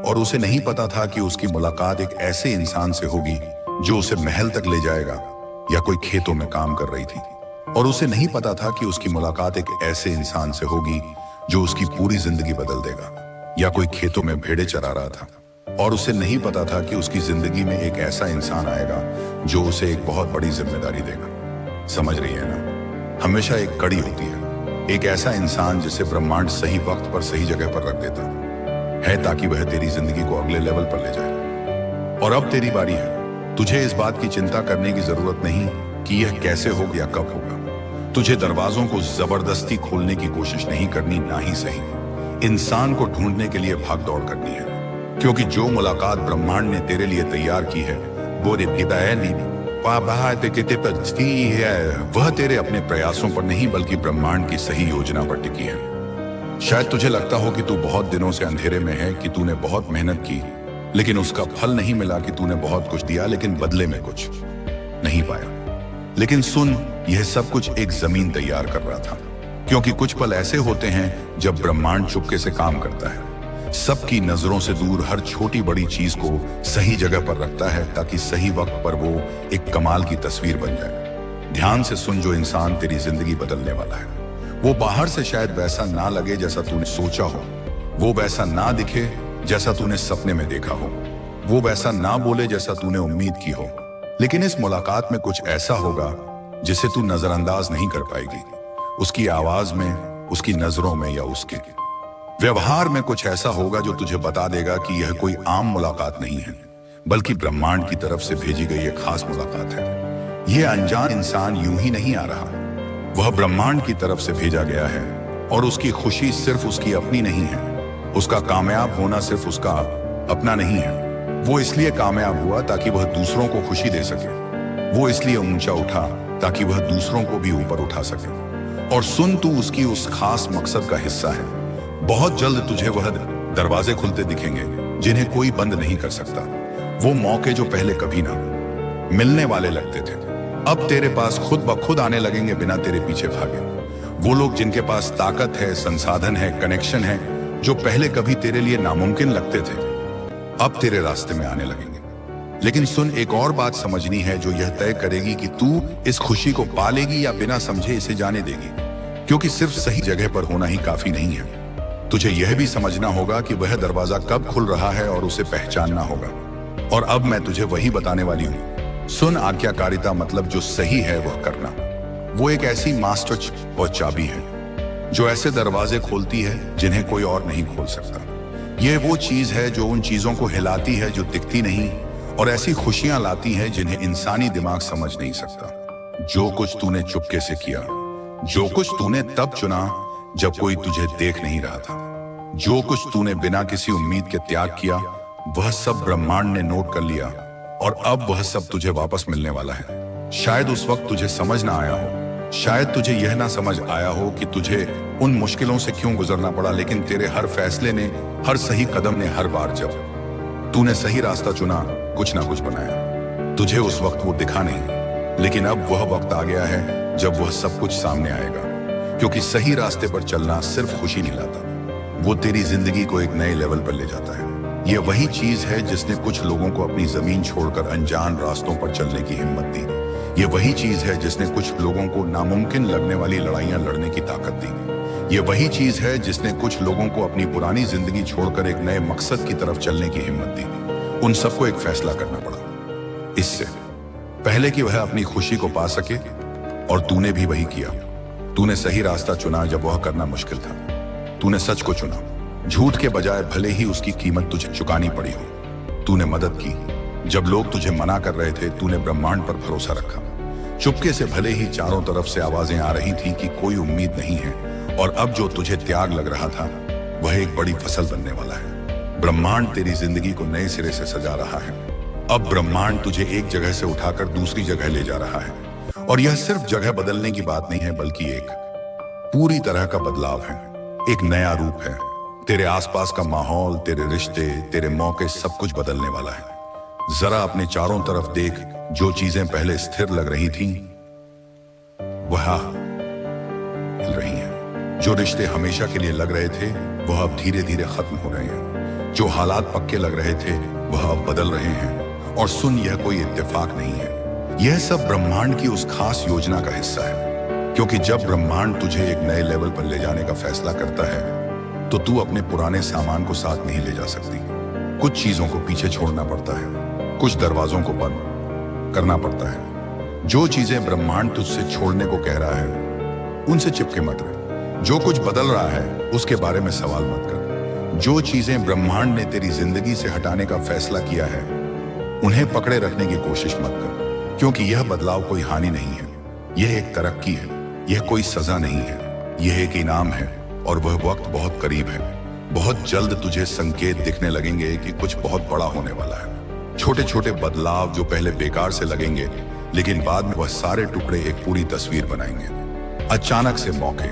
और उसे नहीं पता था कि उसकी मुलाकात एक ऐसे इंसान से होगी जो उसे महल तक ले जाएगा, या कोई खेतों में काम कर रही थी और उसे नहीं पता था कि उसकी मुलाकात एक ऐसे इंसान से होगी जो उसकी पूरी जिंदगी बदल देगा। या कोई खेतों में भेड़ें चरा रहा था और उसे नहीं पता था कि उसकी जिंदगी में एक ऐसा इंसान आएगा जो उसे एक बहुत बड़ी जिम्मेदारी देगा। समझ रही है ना? हमेशा एक कड़ी होती है, एक ऐसा इंसान जिसे ब्रह्मांड सही वक्त पर सही जगह पर रख देता है, ताकि वह तेरी जिंदगी को अगले लेवल पर ले जाए। और अब तेरी बारी है। तुझे इस बात की चिंता करने की जरूरत नहीं कि यह कैसे होगा या कब होगा। तुझे दरवाजों को जबरदस्ती खोलने की कोशिश नहीं करनी, ना ही सही इंसान को ढूंढने के लिए भाग दौड़ करनी है। क्योंकि जो मुलाकात ब्रह्मांड ने तेरे लिए तैयार की है, वह तेरे अपने प्रयासों पर नहीं, बल्कि ब्रह्मांड की सही योजना पर टिकी है। शायद तुझे लगता हो कि तू बहुत दिनों से अंधेरे में है, कि तूने बहुत मेहनत की, लेकिन उसका फल नहीं मिला, कि तूने बहुत कुछ दिया लेकिन बदले में कुछ नहीं पाया। लेकिन सुन, यह सब कुछ एक जमीन तैयार कर रहा था। क्योंकि कुछ पल ऐसे होते हैं जब ब्रह्मांड चुपके से काम करता है, सबकी नजरों से दूर हर छोटी बड़ी चीज को सही जगह पर रखता है, ताकि सही वक्त पर वो एक कमाल की तस्वीर बन जाए। ध्यान से सुन, जो इंसान तेरी जिंदगी बदलने वाला है, वो बाहर से शायद वैसा ना लगे जैसा तूने सोचा हो, वो वैसा ना दिखे जैसा तूने सपने में देखा हो, वो वैसा ना बोले जैसा तूने उम्मीद की हो। लेकिन इस मुलाकात में कुछ ऐसा होगा जिसे तू नजरअंदाज नहीं कर पाएगी। उसकी आवाज में, उसकी नजरों में, या उसके व्यवहार में कुछ ऐसा होगा जो तुझे बता देगा कि यह कोई आम मुलाकात नहीं है, बल्कि ब्रह्मांड की तरफ से भेजी गई एक खास मुलाकात है। यह अनजान इंसान यूं ही नहीं आ रहा, वह ब्रह्मांड की तरफ से भेजा गया है और उसकी खुशी सिर्फ उसकी अपनी नहीं है। उसका कामयाब होना सिर्फ उसका अपना नहीं है। वो इसलिए कामयाब हुआ ताकि वह दूसरों को खुशी दे सके। वो इसलिए ऊंचा उठा ताकि वह दूसरों को भी ऊपर उठा सके। और सुन, तू उसकी उस खास मकसद का हिस्सा है। बहुत जल्द तुझे वह दरवाजे खुलते दिखेंगे जिन्हें कोई बंद नहीं कर सकता। वो मौके जो पहले कभी ना मिलने वाले लगते थे, अब तेरे पास खुद ब खुद आने लगेंगे बिना तेरे पीछे भागे। वो लोग जिनके पास ताकत है, संसाधन है, कनेक्शन है, जो पहले कभी तेरे लिए नामुमकिन लगते थे, अब तेरे रास्ते में आने लगेंगे। लेकिन सुन, एक और बात समझनी है जो यह तय करेगी कि तू इस खुशी को पालेगी या बिना समझे इसे जाने देगी। क्योंकि सिर्फ सही जगह पर होना ही काफी नहीं है। तुझे यह भी समझना होगा कि वह दरवाजा कब खुल रहा है और उसे पहचानना होगा। और अब मैं तुझे वही बताने वाली हूं। सुन, आज्ञाकारिता मतलब जो सही है वह करना। वो एक ऐसी मास्टर और चाबी है जो ऐसे दरवाजे खोलती है जिन्हें कोई और नहीं खोल सकता। ये वो चीज है जो उन चीजों को हिलाती है जो दिखती नहीं, और ऐसी खुशियां लाती है जिन्हें इंसानी दिमाग समझ नहीं सकता। जो कुछ तूने चुपके से किया, जो कुछ तूने तब चुना जब कोई तुझे देख नहीं रहा था, जो कुछ तूने बिना किसी उम्मीद के त्याग किया, वह सब ब्रह्मांड ने नोट कर लिया और अब वह सब तुझे वापस मिलने वाला है। शायद उस वक्त तुझे समझ ना आया हो, शायद तुझे यह ना समझ आया हो कि तुझे उन मुश्किलों से क्यों गुजरना पड़ा, लेकिन तेरे हर फैसले ने, हर सही कदम ने, हर बार जब तूने सही रास्ता चुना, कुछ ना कुछ बनाया। तुझे उस वक्त वो दिखा नहीं, लेकिन अब वह वक्त आ गया है जब वह सब कुछ सामने आएगा। क्योंकि सही रास्ते पर चलना सिर्फ खुशी नहीं लाता, वो तेरी जिंदगी को एक नए लेवल पर ले जाता है। यह वही चीज है जिसने कुछ लोगों को अपनी जमीन छोड़कर अनजान रास्तों पर चलने की हिम्मत दी। यह वही चीज है जिसने कुछ लोगों को नामुमकिन लगने वाली लड़ाइयां लड़ने की ताकत दी। यह वही चीज है जिसने कुछ लोगों को अपनी पुरानी जिंदगी छोड़कर एक नए मकसद की तरफ चलने की हिम्मत दी। उन सबको एक फैसला करना पड़ा, इससे पहले कि वह अपनी खुशी को पा सके, और तूने भी वही किया। तूने सही रास्ता चुना जब वह करना मुश्किल था। तूने सच को चुना, झूठ के बजाय, भले ही उसकी कीमत तुझे चुकानी पड़ी हो। तूने मदद की जब लोग तुझे मना कर रहे थे। तूने ब्रह्मांड पर भरोसा रखा, चुपके से, भले ही चारों तरफ से आवाजें आ रही थी कि कोई उम्मीद नहीं है। और अब जो तुझे त्याग लग रहा था, वह एक बड़ी फसल बनने वाला है। ब्रह्मांड तेरी जिंदगी को नए सिरे से सजा रहा है। अब ब्रह्मांड तुझे एक जगह से उठाकर दूसरी जगह ले जा रहा है। और यह सिर्फ जगह बदलने की बात नहीं है, बल्कि एक पूरी तरह का बदलाव है, एक नया रूप है। तेरे आसपास का माहौल, तेरे रिश्ते, तेरे मौके, सब कुछ बदलने वाला है। जरा अपने चारों तरफ देख। जो चीजें पहले स्थिर लग रही थीं, वह हिल रही हैं। जो रिश्ते हमेशा के लिए लग रहे थे, वह अब धीरे धीरे खत्म हो रहे हैं। जो हालात पक्के लग रहे थे, वह अब बदल रहे हैं। और सुन, यह कोई इत्तेफाक नहीं है, यह सब ब्रह्मांड की उस खास योजना का हिस्सा है। क्योंकि जब ब्रह्मांड तुझे एक नए लेवल पर ले जाने का फैसला करता है, तो तू अपने पुराने सामान को साथ नहीं ले जा सकती। कुछ चीजों को पीछे छोड़ना पड़ता है, कुछ दरवाजों को बंद करना पड़ता है। जो चीजें ब्रह्मांड तुझसे छोड़ने को कह रहा है, उनसे चिपके मत रह। जो कुछ बदल रहा है, उसके बारे में सवाल मत कर। जो चीजें ब्रह्मांड ने तेरी जिंदगी से हटाने का फैसला किया है, उन्हें पकड़े रखने की कोशिश मत कर। क्योंकि यह बदलाव कोई हानि नहीं है, यह एक तरक्की है। यह कोई सजा नहीं है, यह एक इनाम है। और वह वक्त बहुत करीब है। बहुत जल्द तुझे संकेत दिखने लगेंगे कि कुछ बहुत बड़ा होने वाला है। छोटे छोटे बदलाव जो पहले बेकार से लगेंगे, लेकिन बाद में वह सारे टुकड़े एक पूरी तस्वीर बनाएंगे। अचानक से मौके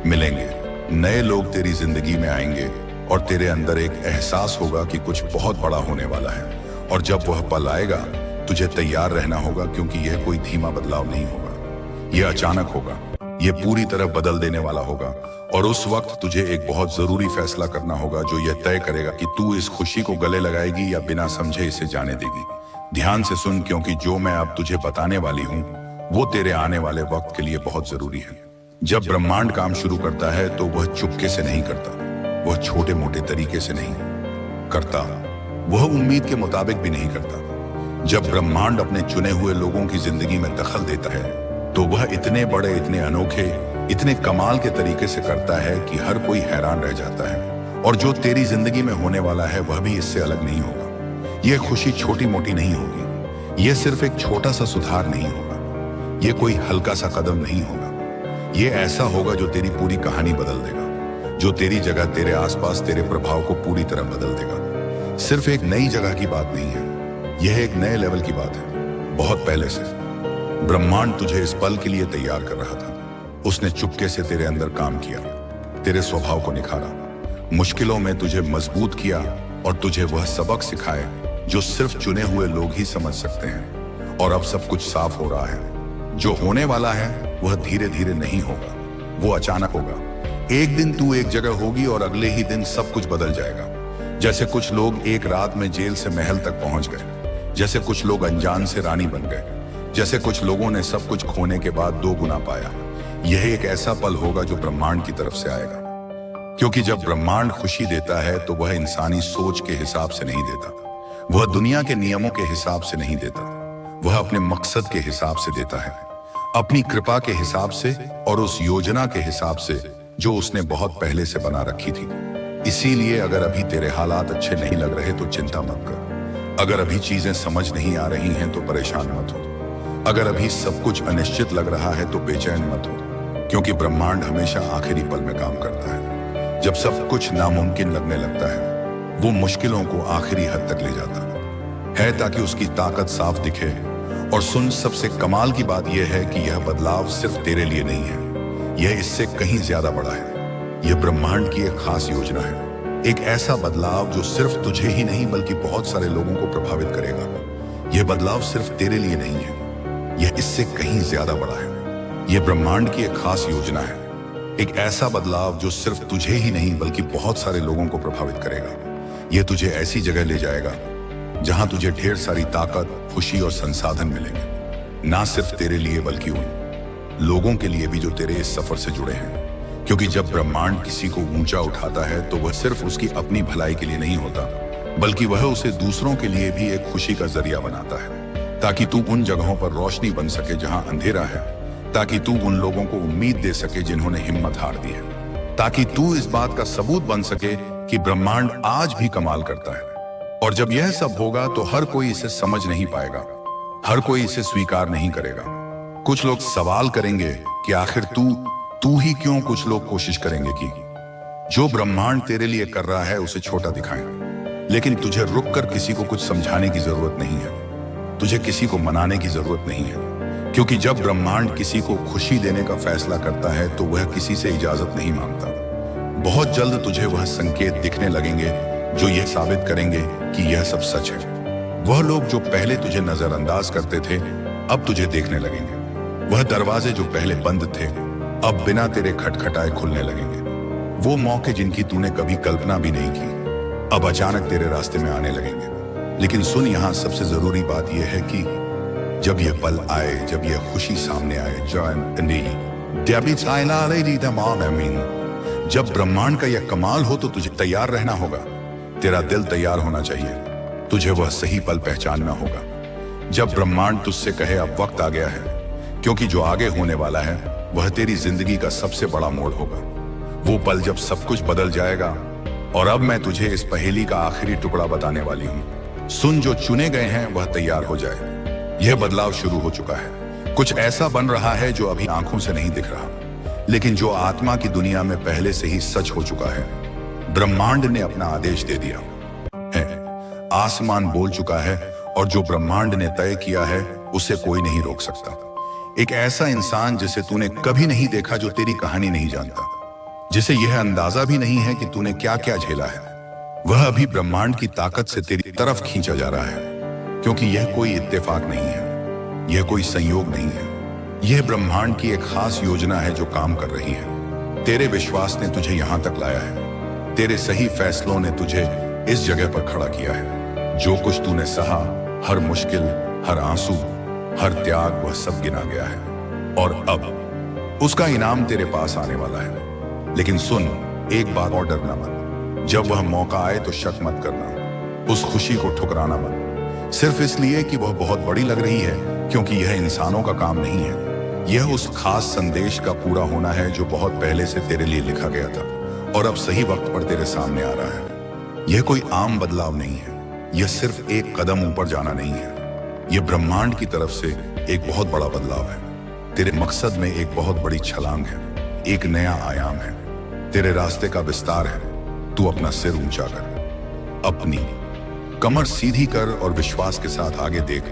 मिलेंगे, नए लोग तेरी जिंदगी में आएंगे, और तेरे अंदर एक एहसास होगा कि कुछ बहुत बड़ा होने वाला है। और जब वह पल आएगा, तुझे तैयार रहना होगा, क्योंकि यह कोई धीमा बदलाव नहीं होगा। यह अचानक होगा, यह पूरी तरह बदल देने वाला होगा। और उस वक्त तुझे एक बहुत जरूरी फैसला करना होगा जो यह तय करेगा कि तू इस खुशी को गले लगाएगी या बिना समझे इसे जाने देगी। ध्यान से सुन, क्योंकि जो मैं अब तुझे बताने वाली हूँ, वो तेरे आने वाले वक्त के लिए बहुत जरूरी है। जब ब्रह्मांड काम शुरू करता है, तो वह चुपके से नहीं करता, वह छोटे मोटे तरीके से नहीं करता, वह उम्मीद के मुताबिक भी नहीं करता। जब ब्रह्मांड अपने चुने हुए लोगों की जिंदगी में दखल देता है, तो वह इतने बड़े, इतने अनोखे, इतने कमाल के तरीके से करता है कि हर कोई हैरान रह जाता है। और जो तेरी जिंदगी में होने वाला है, वह भी इससे अलग नहीं होगा। यह खुशी छोटी मोटी नहीं होगी, यह सिर्फ एक छोटा सा सुधार नहीं होगा, यह कोई हल्का सा कदम नहीं होगा, ये ऐसा होगा जो तेरी पूरी कहानी बदल देगा, जो तेरी जगह, तेरे आसपास तेरे प्रभाव को पूरी तरह बदल देगा। सिर्फ एक नई जगह की बात नहीं है, यह एक नए लेवल की बात है। बहुत पहले से ब्रह्मांड तुझे इस पल के लिए तैयार कर रहा था। उसने चुपके से तेरे अंदर काम किया, तेरे स्वभाव को निखारा, मुश्किलों में तुझे मजबूत किया और तुझे वह सबक सिखाए जो सिर्फ चुने हुए लोग ही समझ सकते हैं। और अब सब कुछ साफ हो रहा है। जो होने वाला है वह धीरे धीरे नहीं होगा, वो अचानक होगा। एक दिन तू एक जगह होगी और अगले ही दिन सब कुछ बदल जाएगा। जैसे कुछ लोग एक रात में जेल से महल तक पहुंच गए, जैसे कुछ लोग अनजान से रानी बन गए, जैसे कुछ लोगों ने सब कुछ खोने के बाद 2 गुना पाया। यह एक ऐसा पल होगा जो ब्रह्मांड की तरफ से आएगा, क्योंकि जब ब्रह्मांड खुशी देता है तो वह इंसानी सोच के हिसाब से नहीं देता, वह दुनिया के नियमों के हिसाब से नहीं देता, वह अपने मकसद के हिसाब से देता है, अपनी कृपा के हिसाब से और उस योजना के हिसाब से जो उसने बहुत पहले से बना रखी थी। इसीलिए अगर अभी तेरे हालात अच्छे नहीं लग रहे तो चिंता मत कर। अगर अभी चीजें समझ नहीं आ रही हैं तो परेशान मत हो। अगर अभी सब कुछ अनिश्चित लग रहा है तो बेचैन मत हो, क्योंकि ब्रह्मांड हमेशा आखिरी पल में काम करता है। जब सब कुछ नामुमकिन लगने लगता है वो मुश्किलों को आखिरी हद तक ले जाता है ताकि उसकी ताकत साफ दिखे। और सुन, सबसे कमाल की बात यह है कि यह बदलाव सिर्फ तेरे लिए नहीं है, यह इससे कहीं ज्यादा बड़ा है। यह ब्रह्मांड की एक खास योजना है, एक ऐसा बदलाव जो सिर्फ तुझे ही नहीं बल्कि बहुत सारे लोगों को प्रभावित करेगा। यह बदलाव सिर्फ तेरे लिए नहीं है, यह इससे कहीं ज्यादा बड़ा है। यह ब्रह्मांड की एक खास योजना है, एक ऐसा बदलाव जो सिर्फ तुझे ही नहीं बल्कि बहुत सारे लोगों को प्रभावित करेगा। यह तुझे ऐसी जगह ले जाएगा जहां तुझे ढेर सारी ताकत, खुशी और संसाधन मिलेंगे, ना सिर्फ तेरे लिए बल्कि उन लोगों के लिए भी जो तेरे इस सफर से जुड़े हैं। क्योंकि जब ब्रह्मांड किसी को ऊंचा उठाता है तो वह सिर्फ उसकी अपनी भलाई के लिए नहीं होता, बल्कि वह उसे दूसरों के लिए भी एक खुशी का जरिया बनाता है, ताकि तू उन जगहों पर रोशनी बन सके जहां अंधेरा है, ताकि तू उन लोगों को उम्मीद दे सके जिन्होंने हिम्मत हार दी है, ताकि तू इस बात का सबूत बन सके कि ब्रह्मांड आज भी कमाल करता है। और जब यह सब होगा तो हर कोई इसे समझ नहीं पाएगा, हर कोई इसे स्वीकार नहीं करेगा। कुछ लोग सवाल करेंगे कि आखिर तू ही क्यों। कुछ लोग कोशिश करेंगे कि जो ब्रह्मांड तेरे लिए कर रहा है उसे छोटा दिखाएं। लेकिन तुझे रुककर किसी को कुछ समझाने की जरूरत नहीं है, तुझे किसी को मनाने की जरूरत नहीं है, क्योंकि जब ब्रह्मांड किसी को खुशी देने का फैसला करता है तो वह किसी से इजाजत नहीं मांगता। बहुत जल्द तुझे वह संकेत दिखने लगेंगे जो यह साबित करेंगे कि यह सब सच है। वह लोग जो पहले तुझे नजरअंदाज करते थे अब तुझे देखने लगेंगे। वह दरवाजे जो पहले बंद थे अब बिना तेरे खटखटाए खुलने लगेंगे। वो मौके जिनकी तूने कभी कल्पना भी नहीं की अब अचानक तेरे रास्ते में आने लगेंगे। लेकिन सुन, यहाँ सबसे जरूरी बात यह है कि जब यह पल आए, जब यह खुशी सामने आए, जब ब्रह्मांड का यह कमाल हो तो तुझे तैयार रहना होगा। तेरा दिल तैयार होना चाहिए, तुझे वह सही पल पहचानना होगा जब ब्रह्मांड तुझसे कहे अब वक्त आ गया है, क्योंकि जो आगे होने वाला है वह तेरी जिंदगी का सबसे बड़ा मोड़ होगा। वो पल जब सब कुछ बदल जाएगा। और अब मैं तुझे इस पहेली का आखिरी टुकड़ा बताने वाली हूँ। सुन, जो चुने गए हैं वह तैयार हो जाए। यह बदलाव शुरू हो चुका है, कुछ ऐसा बन रहा है जो अभी आंखों से नहीं दिख रहा, लेकिन जो आत्मा की दुनिया में पहले से ही सच हो चुका है। ब्रह्मांड ने अपना आदेश दे दिया है, आसमान बोल चुका है, और जो ब्रह्मांड ने तय किया है उसे कोई नहीं रोक सकता। एक ऐसा इंसान जिसे तूने कभी नहीं देखा, जो तेरी कहानी नहीं जानता, जिसे यह अंदाजा भी नहीं है कि तूने क्या क्या झेला है, वह अभी ब्रह्मांड की ताकत से तेरी तरफ खींचा जा रहा है। क्योंकि यह कोई इत्तेफाक नहीं है, यह कोई संयोग नहीं है, यह ब्रह्मांड की एक खास योजना है जो काम कर रही है। तेरे विश्वास ने तुझे यहां तक लाया है, तेरे सही फैसलों ने तुझे इस जगह पर खड़ा किया है। जो कुछ तूने सहा, हर मुश्किल, हर आंसू, हर त्याग, वह सब गिना गया है, और अब उसका इनाम तेरे पास आने वाला है। लेकिन सुन, एक बात और, डरना मत। जब वह मौका आए तो शक मत करना, उस खुशी को ठुकराना मत, सिर्फ इसलिए कि वह बहुत बड़ी लग रही है, क्योंकि यह इंसानों का काम नहीं है। यह उस खास संदेश का पूरा होना है जो बहुत पहले से तेरे लिए लिखा गया था और अब सही वक्त पर तेरे सामने आ रहा है। यह कोई आम बदलाव नहीं है, यह सिर्फ एक कदम ऊपर जाना नहीं है, यह ब्रह्मांड की तरफ से एक बहुत बड़ा बदलाव है। तेरे मकसद में एक बहुत बड़ी छलांग है, एक नया आयाम है, तेरे रास्ते का विस्तार है। तू अपना सिर ऊंचा कर, अपनी कमर सीधी कर और विश्वास के साथ आगे देख,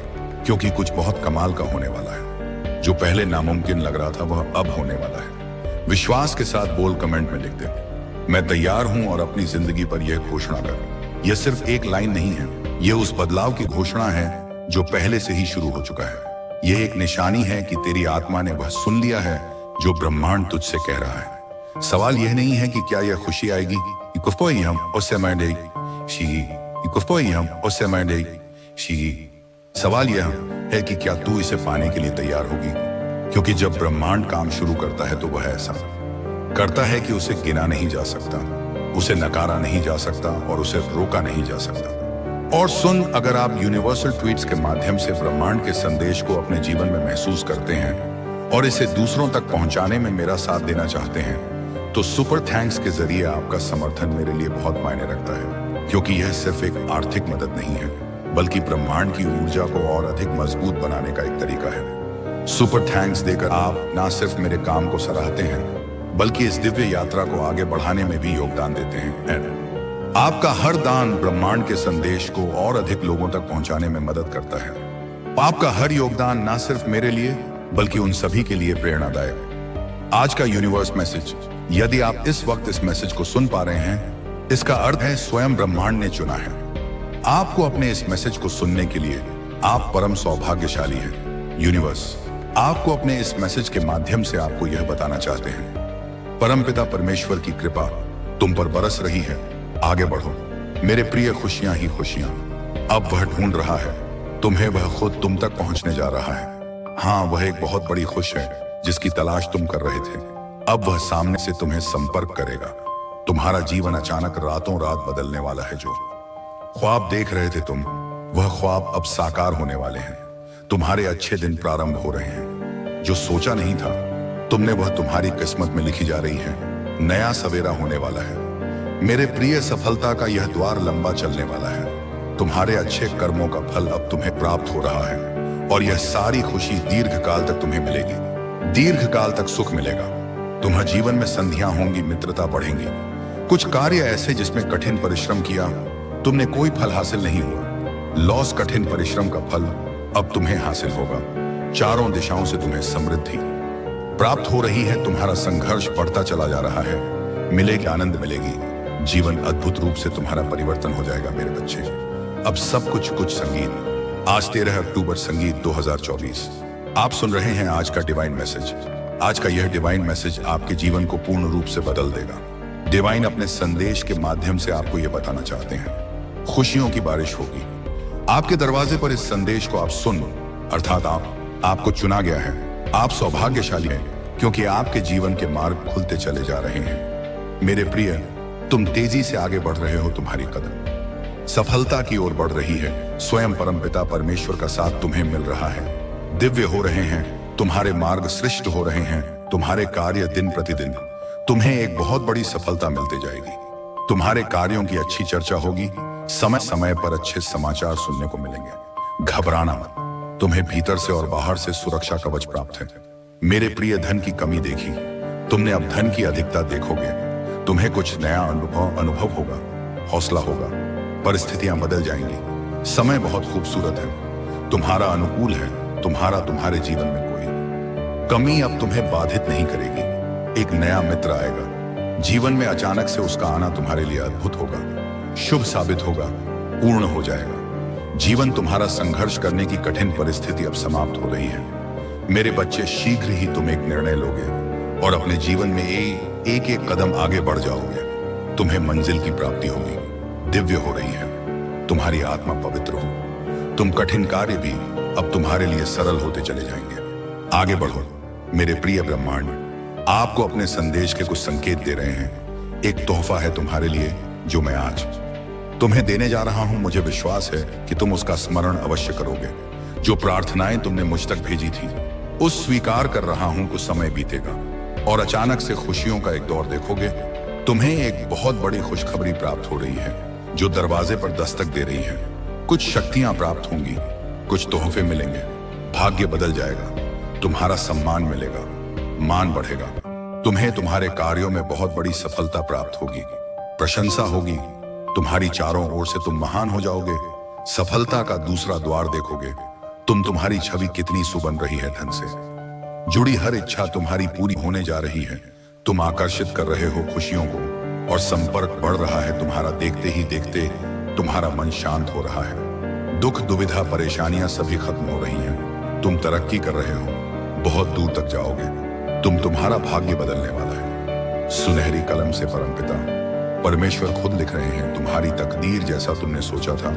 क्योंकि कुछ बहुत कमाल का होने वाला है। जो पहले नामुमकिन लग रहा था वह अब होने वाला है। विश्वास के साथ बोल, कमेंट में लिख दे, मैं तैयार हूं, और अपनी जिंदगी पर यह घोषणा कर। यह सिर्फ एक लाइन नहीं है, यह उस बदलाव की घोषणा है जो पहले से ही शुरू हो चुका है। यह एक निशानी है कि तेरी आत्मा ने वह सुन लिया है जो ब्रह्मांड तुझसे कह रहा है। सवाल यह नहीं है कि क्या यह खुशी आएगी, सवाल यह है कि क्या तू इसे पाने के लिए तैयार होगी। क्योंकि जब ब्रह्मांड काम शुरू करता है तो वह ऐसा करता है कि उसे गिना नहीं जा सकता, उसे नकारा नहीं जा सकता और उसे रोका नहीं जा सकता। और सुन, अगर आप यूनिवर्सल ट्वीट्स के माध्यम से ब्रह्मांड के संदेश को अपने जीवन में महसूस करते हैं और इसे दूसरों तक पहुंचाने में मेरा साथ देना चाहते हैं, तो सुपर थैंक्स के जरिए आपका समर्थन मेरे लिए बहुत मायने रखता है। क्योंकि यह सिर्फ एक आर्थिक मदद नहीं है, बल्कि ब्रह्मांड की ऊर्जा को और अधिक मजबूत बनाने का एक तरीका है। सुपर थैंक्स देकर आप न सिर्फ मेरे काम को सराहते हैं, बल्कि इस दिव्य यात्रा को आगे बढ़ाने में भी योगदान देते हैं। आपका हर दान ब्रह्मांड के संदेश को और अधिक लोगों तक पहुंचाने में मदद करता है। आपका हर योगदान न सिर्फ मेरे लिए बल्कि उन सभी के लिए प्रेरणादायक। आज का यूनिवर्स मैसेज, यदि आप इस वक्त इस मैसेज को सुन पा रहे हैं, इसका अर्थ है स्वयं ब्रह्मांड ने चुना है आपको अपने इस मैसेज को सुनने के लिए। आप परम सौभाग्यशाली हैं। यूनिवर्स आपको अपने इस मैसेज के माध्यम से आपको यह बताना चाहते हैं, परमपिता परमेश्वर की कृपा तुम पर बरस रही है। आगे बढ़ो मेरे प्रिय, खुशियां ही खुशियां। अब वह ढूंढ रहा है तुम्हें, वह खुद तुम तक पहुंचने जा रहा है। हाँ, वह एक बहुत बड़ी खुश है जिसकी तलाश तुम कर रहे थे। अब वह सामने से तुम्हें संपर्क करेगा। तुम्हारा जीवन अचानक रातों रात बदलने वाला है। जो ख्वाब देख रहे थे तुम, वह ख्वाब अब साकार होने वाले हैं। तुम्हारे अच्छे दिन प्रारंभ हो रहे हैं। जो सोचा नहीं था तुमने, वह तुम्हारी किस्मत में लिखी जा रही है। नया सवेरा होने वाला है। मेरे प्रिय, सफलता का यह द्वार लंबा चलने वाला है। तुम्हारे अच्छे कर्मों का फल अब तुम्हें प्राप्त हो रहा है, और यह सारी खुशी दीर्घकाल तक तुम्हें मिलेगी। दीर्घकाल तक सुख मिलेगा। तुम्हारे जीवन में संधियां होंगी, मित्रता बढ़ेंगी। कुछ कार्य ऐसे जिसमें कठिन परिश्रम किया, तुमने कोई फल हासिल नहीं हुआ। लॉस कठिन परिश्रम का फल अब तुम्हें हासिल होगा। चारों दिशाओं से तुम्हें समृद्धि प्राप्त हो रही है। तुम्हारा संघर्ष बढ़ता चला जा रहा है। मिलेगी, आनंद मिलेगी। जीवन अद्भुत रूप से तुम्हारा परिवर्तन हो जाएगा मेरे बच्चे। अब सब कुछ संगीत। आज 13 अक्टूबर, संगीत 2024। आप सुन रहे हैं आज का डिवाइन मैसेज। आज का यह डिवाइन मैसेज आपके जीवन को पूर्ण रूप से बदल देगा। डिवाइन अपने संदेश के माध्यम से आपको यह बताना चाहते हैं, खुशियों की बारिश होगी आपके दरवाजे पर। इस संदेश को आप सुन, अर्थात आपको चुना गया है। आप सौभाग्यशाली हैं, क्योंकि आपके जीवन के मार्ग खुलते चले जा रहे हैं। मेरे प्रिय, तुम तेजी से आगे बढ़ रहे हो। तुम्हारी कदम सफलता की ओर बढ़ रही है। स्वयं परमपिता परमेश्वर का साथ तुम्हें मिल रहा है। दिव्य हो रहे हैं तुम्हारे मार्ग, श्रेष्ठ हो रहे हैं तुम्हारे कार्य। दिन प्रतिदिन तुम्हें एक बहुत बड़ी सफलता मिलती जाएगी। तुम्हारे कार्यों की अच्छी चर्चा होगी। समय समय पर अच्छे समाचार सुनने को मिलेंगे। घबराना मत, तुम्हें भीतर से और बाहर से सुरक्षा कवच प्राप्त है। मेरे प्रिय, धन की कमी देखी, तुमने अब धन की अधिकता देखोगे। तुम्हें कुछ नया अनुभव होगा, हौसला होगा। परिस्थितियां बदल जाएंगी। समय बहुत खूबसूरत है, तुम्हारा अनुकूल है। तुम्हारे जीवन में कोई कमी अब तुम्हें बाधित नहीं करेगी। एक नया मित्र आएगा जीवन में। अचानक से उसका आना तुम्हारे लिए अद्भुत होगा, शुभ साबित होगा, पूर्ण हो जाएगा। जीवन तुम्हारा संघर्ष करने की कठिन परिस्थिति अब समाप्त हो रही है। मेरे बच्चे, शीघ्र ही तुम एक निर्णय लोगे और अपने जीवन में एक एक कदम आगे बढ़ जाओगे। तुम्हें मंजिल की प्राप्ति होगी। दिव्य हो रही है तुम्हारी आत्मा, पवित्र हो। तुम कठिन कार्य भी अब तुम्हारे लिए सरल होते चले जाएंगे। आगे बढ़ो मेरे प्रिय। ब्रह्मांड आपको अपने संदेश के कुछ संकेत दे रहे हैं। एक तोहफा है तुम्हारे लिए जो मैं आज तुम्हें देने जा रहा हूं। मुझे विश्वास है कि तुम उसका स्मरण अवश्य करोगे। जो प्रार्थनाएं तुमने मुझ तक भेजी थी, उस स्वीकार कर रहा हूं। कुछ समय बीतेगा और अचानक से खुशियों का एक दौर देखोगे। तुम्हें एक बहुत बड़ी खुशखबरी प्राप्त हो रही है जो दरवाजे पर दस्तक दे रही है। कुछ शक्तियां प्राप्त होंगी, कुछ तोहफे मिलेंगे, भाग्य बदल जाएगा। तुम्हारा सम्मान मिलेगा, मान बढ़ेगा, तुम्हें तुम्हारे कार्यों में बहुत बड़ी सफलता प्राप्त होगी, प्रशंसा होगी, तुम्हारी चारों ओर से तुम महान हो जाओगे, सफलता का दूसरा द्वार देखोगे। तुम्हारी छवि कितनी सुबन रही है, धन से जुड़ी हर इच्छा तुम्हारी पूरी होने जा रही है। तुम आकर्षित कर रहे हो खुशियों को और संपर्क बढ़ रहा है तुम्हारा। देखते ही देखते तुम्हारा मन शांत हो रहा है। दुख दुविधा परेशानियां सभी खत्म हो रही हैं। तुम तरक्की कर रहे हो, बहुत दूर तक जाओगे। तुम्हारा भाग्य बदलने वाला है। सुनहरी कलम से परमपिता परमेश्वर खुद लिख रहे हैं, तुम्हारी तकदीर जैसा तुमने सोचा था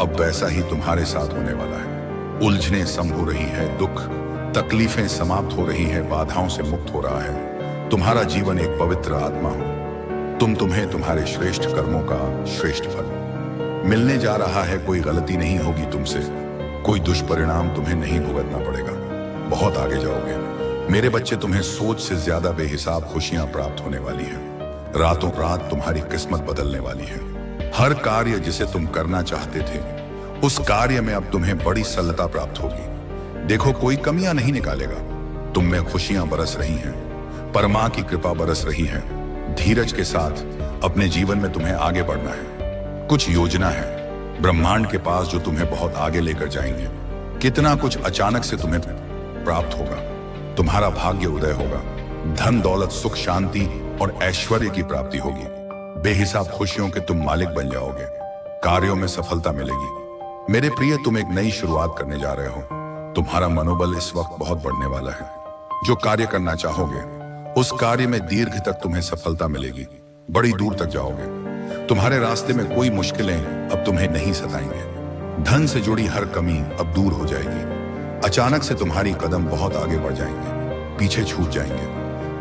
अब वैसा ही तुम्हारे साथ होने वाला है। उलझने सम हो रही है, दुख तकलीफें समाप्त हो रही है, बाधाओं से मुक्त हो रहा है। तुम्हारा जीवन एक पवित्र आत्मा हो। तुम्हें तुम्हारे श्रेष्ठ कर्मों का श्रेष्ठ फल मिलने जा रहा है। कोई गलती नहीं होगी तुमसे, कोई दुष्परिणाम तुम्हें नहीं भुगतना पड़ेगा। बहुत आगे जाओगे मेरे बच्चे। तुम्हें सोच से ज्यादा बेहिसाब खुशियां प्राप्त होने वाली हैं। रातों रात तुम्हारी किस्मत बदलने वाली है। हर कार्य जिसे तुम करना चाहते थे उस कार्य में अब तुम्हें बड़ी सफलता प्राप्त होगी। देखो कोई कमियां नहीं निकालेगा। तुम में खुशियां बरस रही हैं, परमा की कृपा बरस रही है। धीरज के साथ अपने जीवन में तुम्हें आगे बढ़ना है। कुछ योजना है ब्रह्मांड के पास जो तुम्हें बहुत आगे लेकर जाएंगे। कितना कुछ अचानक से तुम्हें प्राप्त होगा। तुम्हारा भाग्य उदय होगा। धन दौलत सुख शांति और ऐश्वर्य की प्राप्ति होगी। बेहिसाब खुशियों के तुम मालिक बन जाओगे। कार्यों में सफलता मिलेगी। मेरे प्रिय, तुम एक नई शुरुआत करने जा रहे हो। तुम्हारा मनोबल इस वक्त बहुत बढ़ने वाला है। जो कार्य करना चाहोगे उस कार्य में दीर्घ तक तुम्हें सफलता मिलेगी। बड़ी दूर तक जाओगे। तुम्हारे रास्ते में कोई मुश्किलें अब तुम्हें नहीं सताएंगे। धन से जुड़ी हर कमी अब दूर हो जाएगी। अचानक से तुम्हारी कदम बहुत आगे बढ़ जाएंगे, पीछे छूट जाएंगे।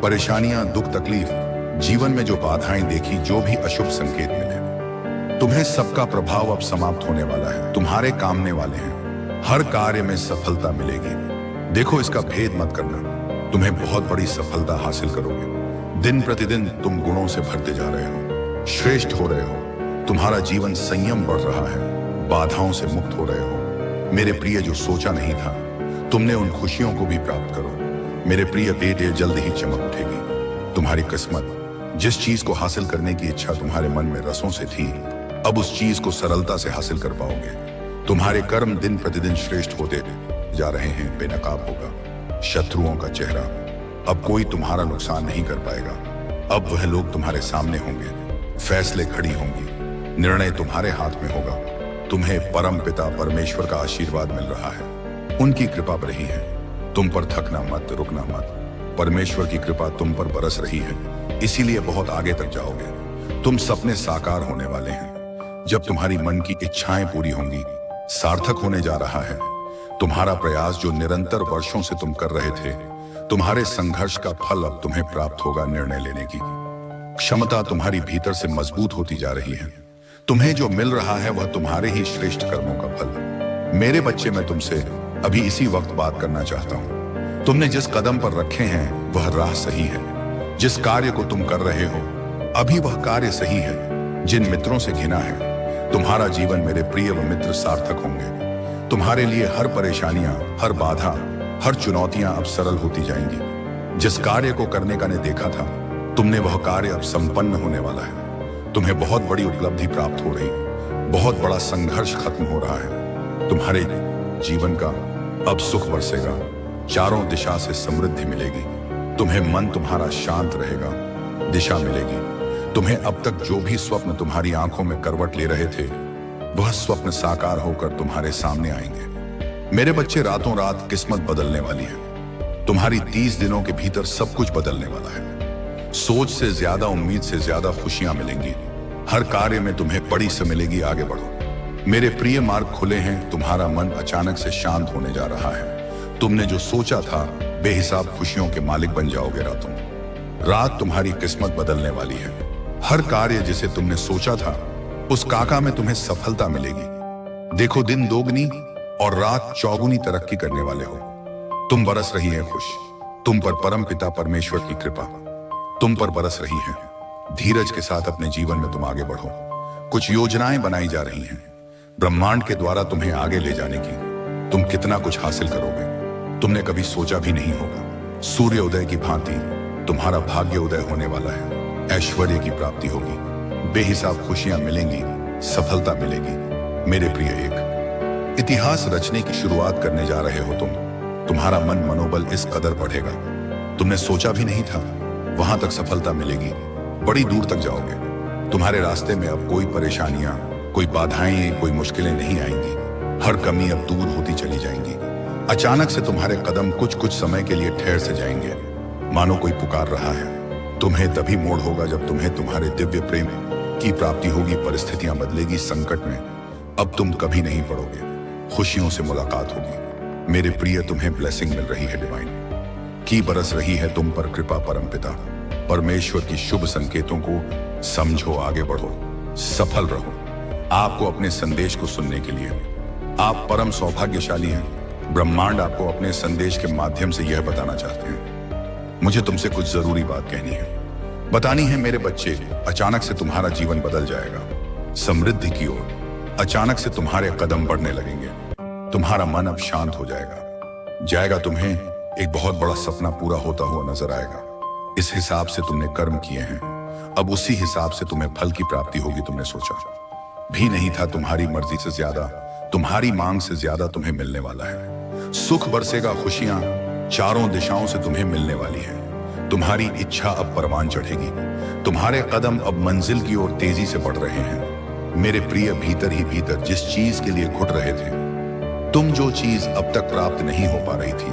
परेशानियां, दुख, तकलीफ, जीवन में जो बाधाएं देखी, जो भी अशुभ संकेत मिले, तुम्हें सबका प्रभाव अब समाप्त होने वाला है। तुम्हारे कामने वाले हैं। हर कार्य में सफलता मिलेगी। देखो इसका भेद मत करना। तुम्हें बहुत बड़ी सफलता हासिल करोगे। दिन प्रतिदिन तुम गुणों से भरते जा रहे हो, श्रेष्ठ हो रहे हो। तुम्हारा जीवन संयम बढ़ रहा है, बाधाओं से मुक्त हो रहे हो। मेरे प्रिय, जो सोचा नहीं था तुमने उन खुशियों को भी प्राप्त करो। मेरे प्रिय बेटे, जल्द ही चमक उठेगी। तुम्हारी किस्मत, जिस चीज को हासिल करने की इच्छा तुम्हारे मन में रसों से थी, अब उस चीज को सरलता से हासिल कर पाओगे। तुम्हारे कर्म दिन प्रतिदिन श्रेष्ठ होते जा रहे हैं। बेनकाब होगा शत्रुओं का चेहरा। अब कोई तुम्हारा नुकसान नहीं कर पाएगा। अब वह लोग तुम्हारे सामने होंगे। फैसले खड़ी होंगी। निर्णय तुम्हारे हाथ में होगा। तुम्हें परम पिता परमेश्वर का आशीर्वाद मिल रहा है। उनकी कृपा रही है। तुम पर थकना मत, रुकना मत। परमेश्वर की कृपा तुम पर बरस रही है, इसीलिए बहुत आगे तक जाओगे। तुम सपने साकार होने वाले हैं। जब तुम्हारी मन की इच्छाएं पूरी होंगी, सार्थक होने जा रहा है। तुम्हारा प्रयास जो निरंतर वर्षों से तुम कर रहे थे, तुम्हारे संघर्ष का फल अब तुम्हें प्राप्त होगा। निर्णय लेने की क्षमता तुम्हारी भीतर से मजबूत होती जा रही है। तुम्हें जो मिल रहा है वह तुम्हारे ही श्रेष्ठ कर्मों का फल। मेरे बच्चे, मैं तुमसे अभी इसी वक्त बात करना चाहता हूँ। तुमने जिस कदम पर रखे हैं वह राह सही है। जिस कार्य को तुम कर रहे हो अभी वह कार्य सही है। जिन मित्रों से घिना है, तुम्हारा जीवन मेरे प्रिय व मित्र सार्थक होंगे। तुम्हारे लिए हर परेशानियां, हर बाधा, हर चुनौतियां अब सरल होती जाएंगी। जिस कार्य को करने का ने देखा था, तुमने वह कार्य अब संपन्न होने वाला है। तुम्हें बहुत बड़ी उपलब्धि प्राप्त हो रही। बहुत बड़ा संघर्ष खत्म हो रहा है। तुम्हारे जीवन का अब सुख बरसेगा। चारों दिशा से समृद्धि मिलेगी। तुम्हें मन तुम्हारा शांत रहेगा। दिशा मिलेगी। तुम्हें अब तक जो भी स्वप्न तुम्हारी आंखों में करवट ले रहे थे, वह स्वप्न साकार होकर तुम्हारे सामने आएंगे। मेरे बच्चे, रातों रात किस्मत बदलने वाली है। तुम्हारी 30 दिनों के भीतर सब कुछ बदलने वाला है। सोच से ज्यादा, उम्मीद से ज्यादा खुशियां मिलेंगी। हर कार्य में तुम्हें बड़ी से मिलेगी। आगे बढ़ो मेरे प्रिय, मार्ग खुले हैं। तुम्हारा मन अचानक से शांत होने जा रहा है। तुमने जो सोचा था, बेहिसाब खुशियों के मालिक बन जाओगे। रातों रात तुम्हारी किस्मत बदलने वाली है। हर कार्य जिसे तुमने सोचा था, उस काका में तुम्हें सफलता मिलेगी। देखो, दिन दोगुनी और रात चौगुनी तरक्की करने वाले हो। तुम बरस रही है खुश। तुम पर परम पिता परमेश्वर की कृपा तुम पर बरस रही है। धीरज के साथ अपने जीवन में तुम आगे बढ़ो। कुछ योजनाएं बनाई जा रही हैं ब्रह्मांड के द्वारा तुम्हें आगे ले जाने की। तुम कितना कुछ हासिल करोगे। तुमने कभी सोचा भी नहीं होगा। सूर्योदय की भांति तुम्हारा भाग्य उदय होने वाला है। ऐश्वर्य की प्राप्ति होगी, बेहिसाब खुशियां मिलेंगी, सफलता मिलेगी। मेरे प्रिय, एक इतिहास रचने की शुरुआत करने जा रहे हो तुम। तुम्हारा मन मनोबल इस कदर बढ़ेगा, तुमने सोचा भी नहीं था वहां तक सफलता मिलेगी। बड़ी दूर तक जाओगे। तुम्हारे रास्ते में अब कोई परेशानियां, कोई बाधाएं, कोई मुश्किलें नहीं आएंगी। हर कमी अब दूर होती चली जाएंगी। अचानक से तुम्हारे कदम कुछ कुछ समय के लिए ठहर से जाएंगे, मानो कोई पुकार रहा है। तुम्हें तभी मोड़ होगा जब तुम्हें तुम्हारे दिव्य प्रेम की प्राप्ति होगी। परिस्थितियां बदलेगी। संकट में अब तुम कभी नहीं पड़ोगे। खुशियों से मुलाकात होगी। मेरे प्रिय, तुम्हें ब्लेसिंग मिल रही है, डिवाइन की बरस रही है तुम पर कृपा। परमपिता परमेश्वर की शुभ संकेतों को समझो, आगे बढ़ो, सफल रहो। आपको अपने संदेश को सुनने के लिए आप परम सौभाग्यशाली हैं। ब्रह्मांड आपको अपने संदेश के माध्यम से यह बताना चाहते हैं, मुझे तुमसे कुछ जरूरी बात कहनी है, बतानी है। मेरे बच्चे, अचानक से तुम्हारा जीवन बदल जाएगा समृद्धि की ओर। अचानक से तुम्हारे कदम बढ़ने लगेंगे। तुम्हारा मन अब शांत हो जाएगा। तुम्हें एक बहुत बड़ा सपना पूरा होता हुआ नजर आएगा। इस हिसाब से तुमने कर्म किए हैं, अब उसी हिसाब से तुम्हें फल की प्राप्ति होगी। तुमने सोचा भी नहीं था तुम्हारी मर्जी से ज्यादा, तुम्हारी मांग से ज्यादा तुम्हें मिलने वाला है। सुख बरसेगा, खुशियां चारों दिशाओं से तुम्हें मिलने वाली है। तुम्हारी इच्छा अब परवान चढ़ेगी। तुम्हारे कदम अब मंजिल की ओर तेजी से बढ़ रहे हैं। मेरे प्रिय, भीतर ही भीतर जिस चीज के लिए घुट रहे थे तुम, जो चीज अब तक प्राप्त नहीं हो पा रही थी,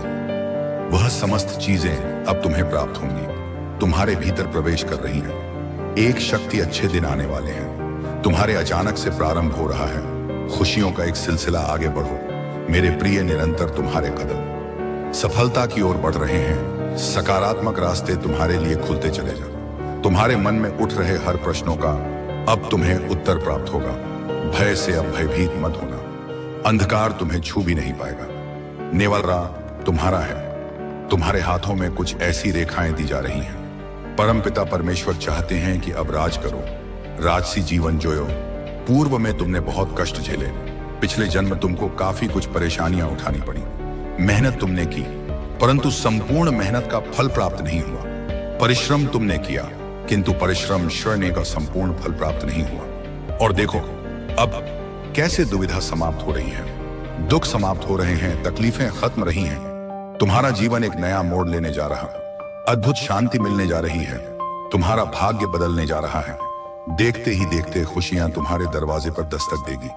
वह समस्त चीजें अब तुम्हें प्राप्त होंगी। तुम्हारे भीतर प्रवेश कर रही हैं। एक शक्ति, अच्छे दिन आने वाले हैं। तुम्हारे अचानक से प्रारंभ हो रहा है खुशियों का एक सिलसिला। आगे बढ़ो मेरे प्रिय, निरंतर तुम्हारे कदम सफलता की ओर बढ़ रहे हैं। सकारात्मक रास्ते तुम्हारे लिए खुलते चले जाओ। तुम्हारे मन में उठ रहे हर प्रश्नों का अब तुम्हें उत्तर प्राप्त होगा। भय से अब भयभीत मत होना। अंधकार तुम्हें छू भी नहीं पाएगा। नेवलरा तुम्हारा है। तुम्हारे हाथों में कुछ ऐसी रेखाएं दी जा रही हैं। परमपिता परमेश्वर चाहते हैं कि अब राज करो, राजसी जीवन जियो। पूर्व में तुमने बहुत कष्ट झेले। पिछले जन्म तुमको काफी कुछ परेशानियां उठानी पड़ी। मेहनत तुमने की, परंतु संपूर्ण मेहनत का फल प्राप्त नहीं हुआ। परिश्रम तुमने किया, किंतु परिश्रम श्रृणने का संपूर्ण फल प्राप्त नहीं हुआ। और देखो अब कैसे दुविधा समाप्त हो रही है, दुख समाप्त हो रहे हैं, तकलीफें खत्म रही हैं। तुम्हारा जीवन एक नया मोड़ लेने जा रहा, अद्भुत शांति मिलने जा रही है। तुम्हारा भाग्य बदलने जा रहा है। देखते ही देखते खुशियां तुम्हारे दरवाजे पर दस्तक देगी।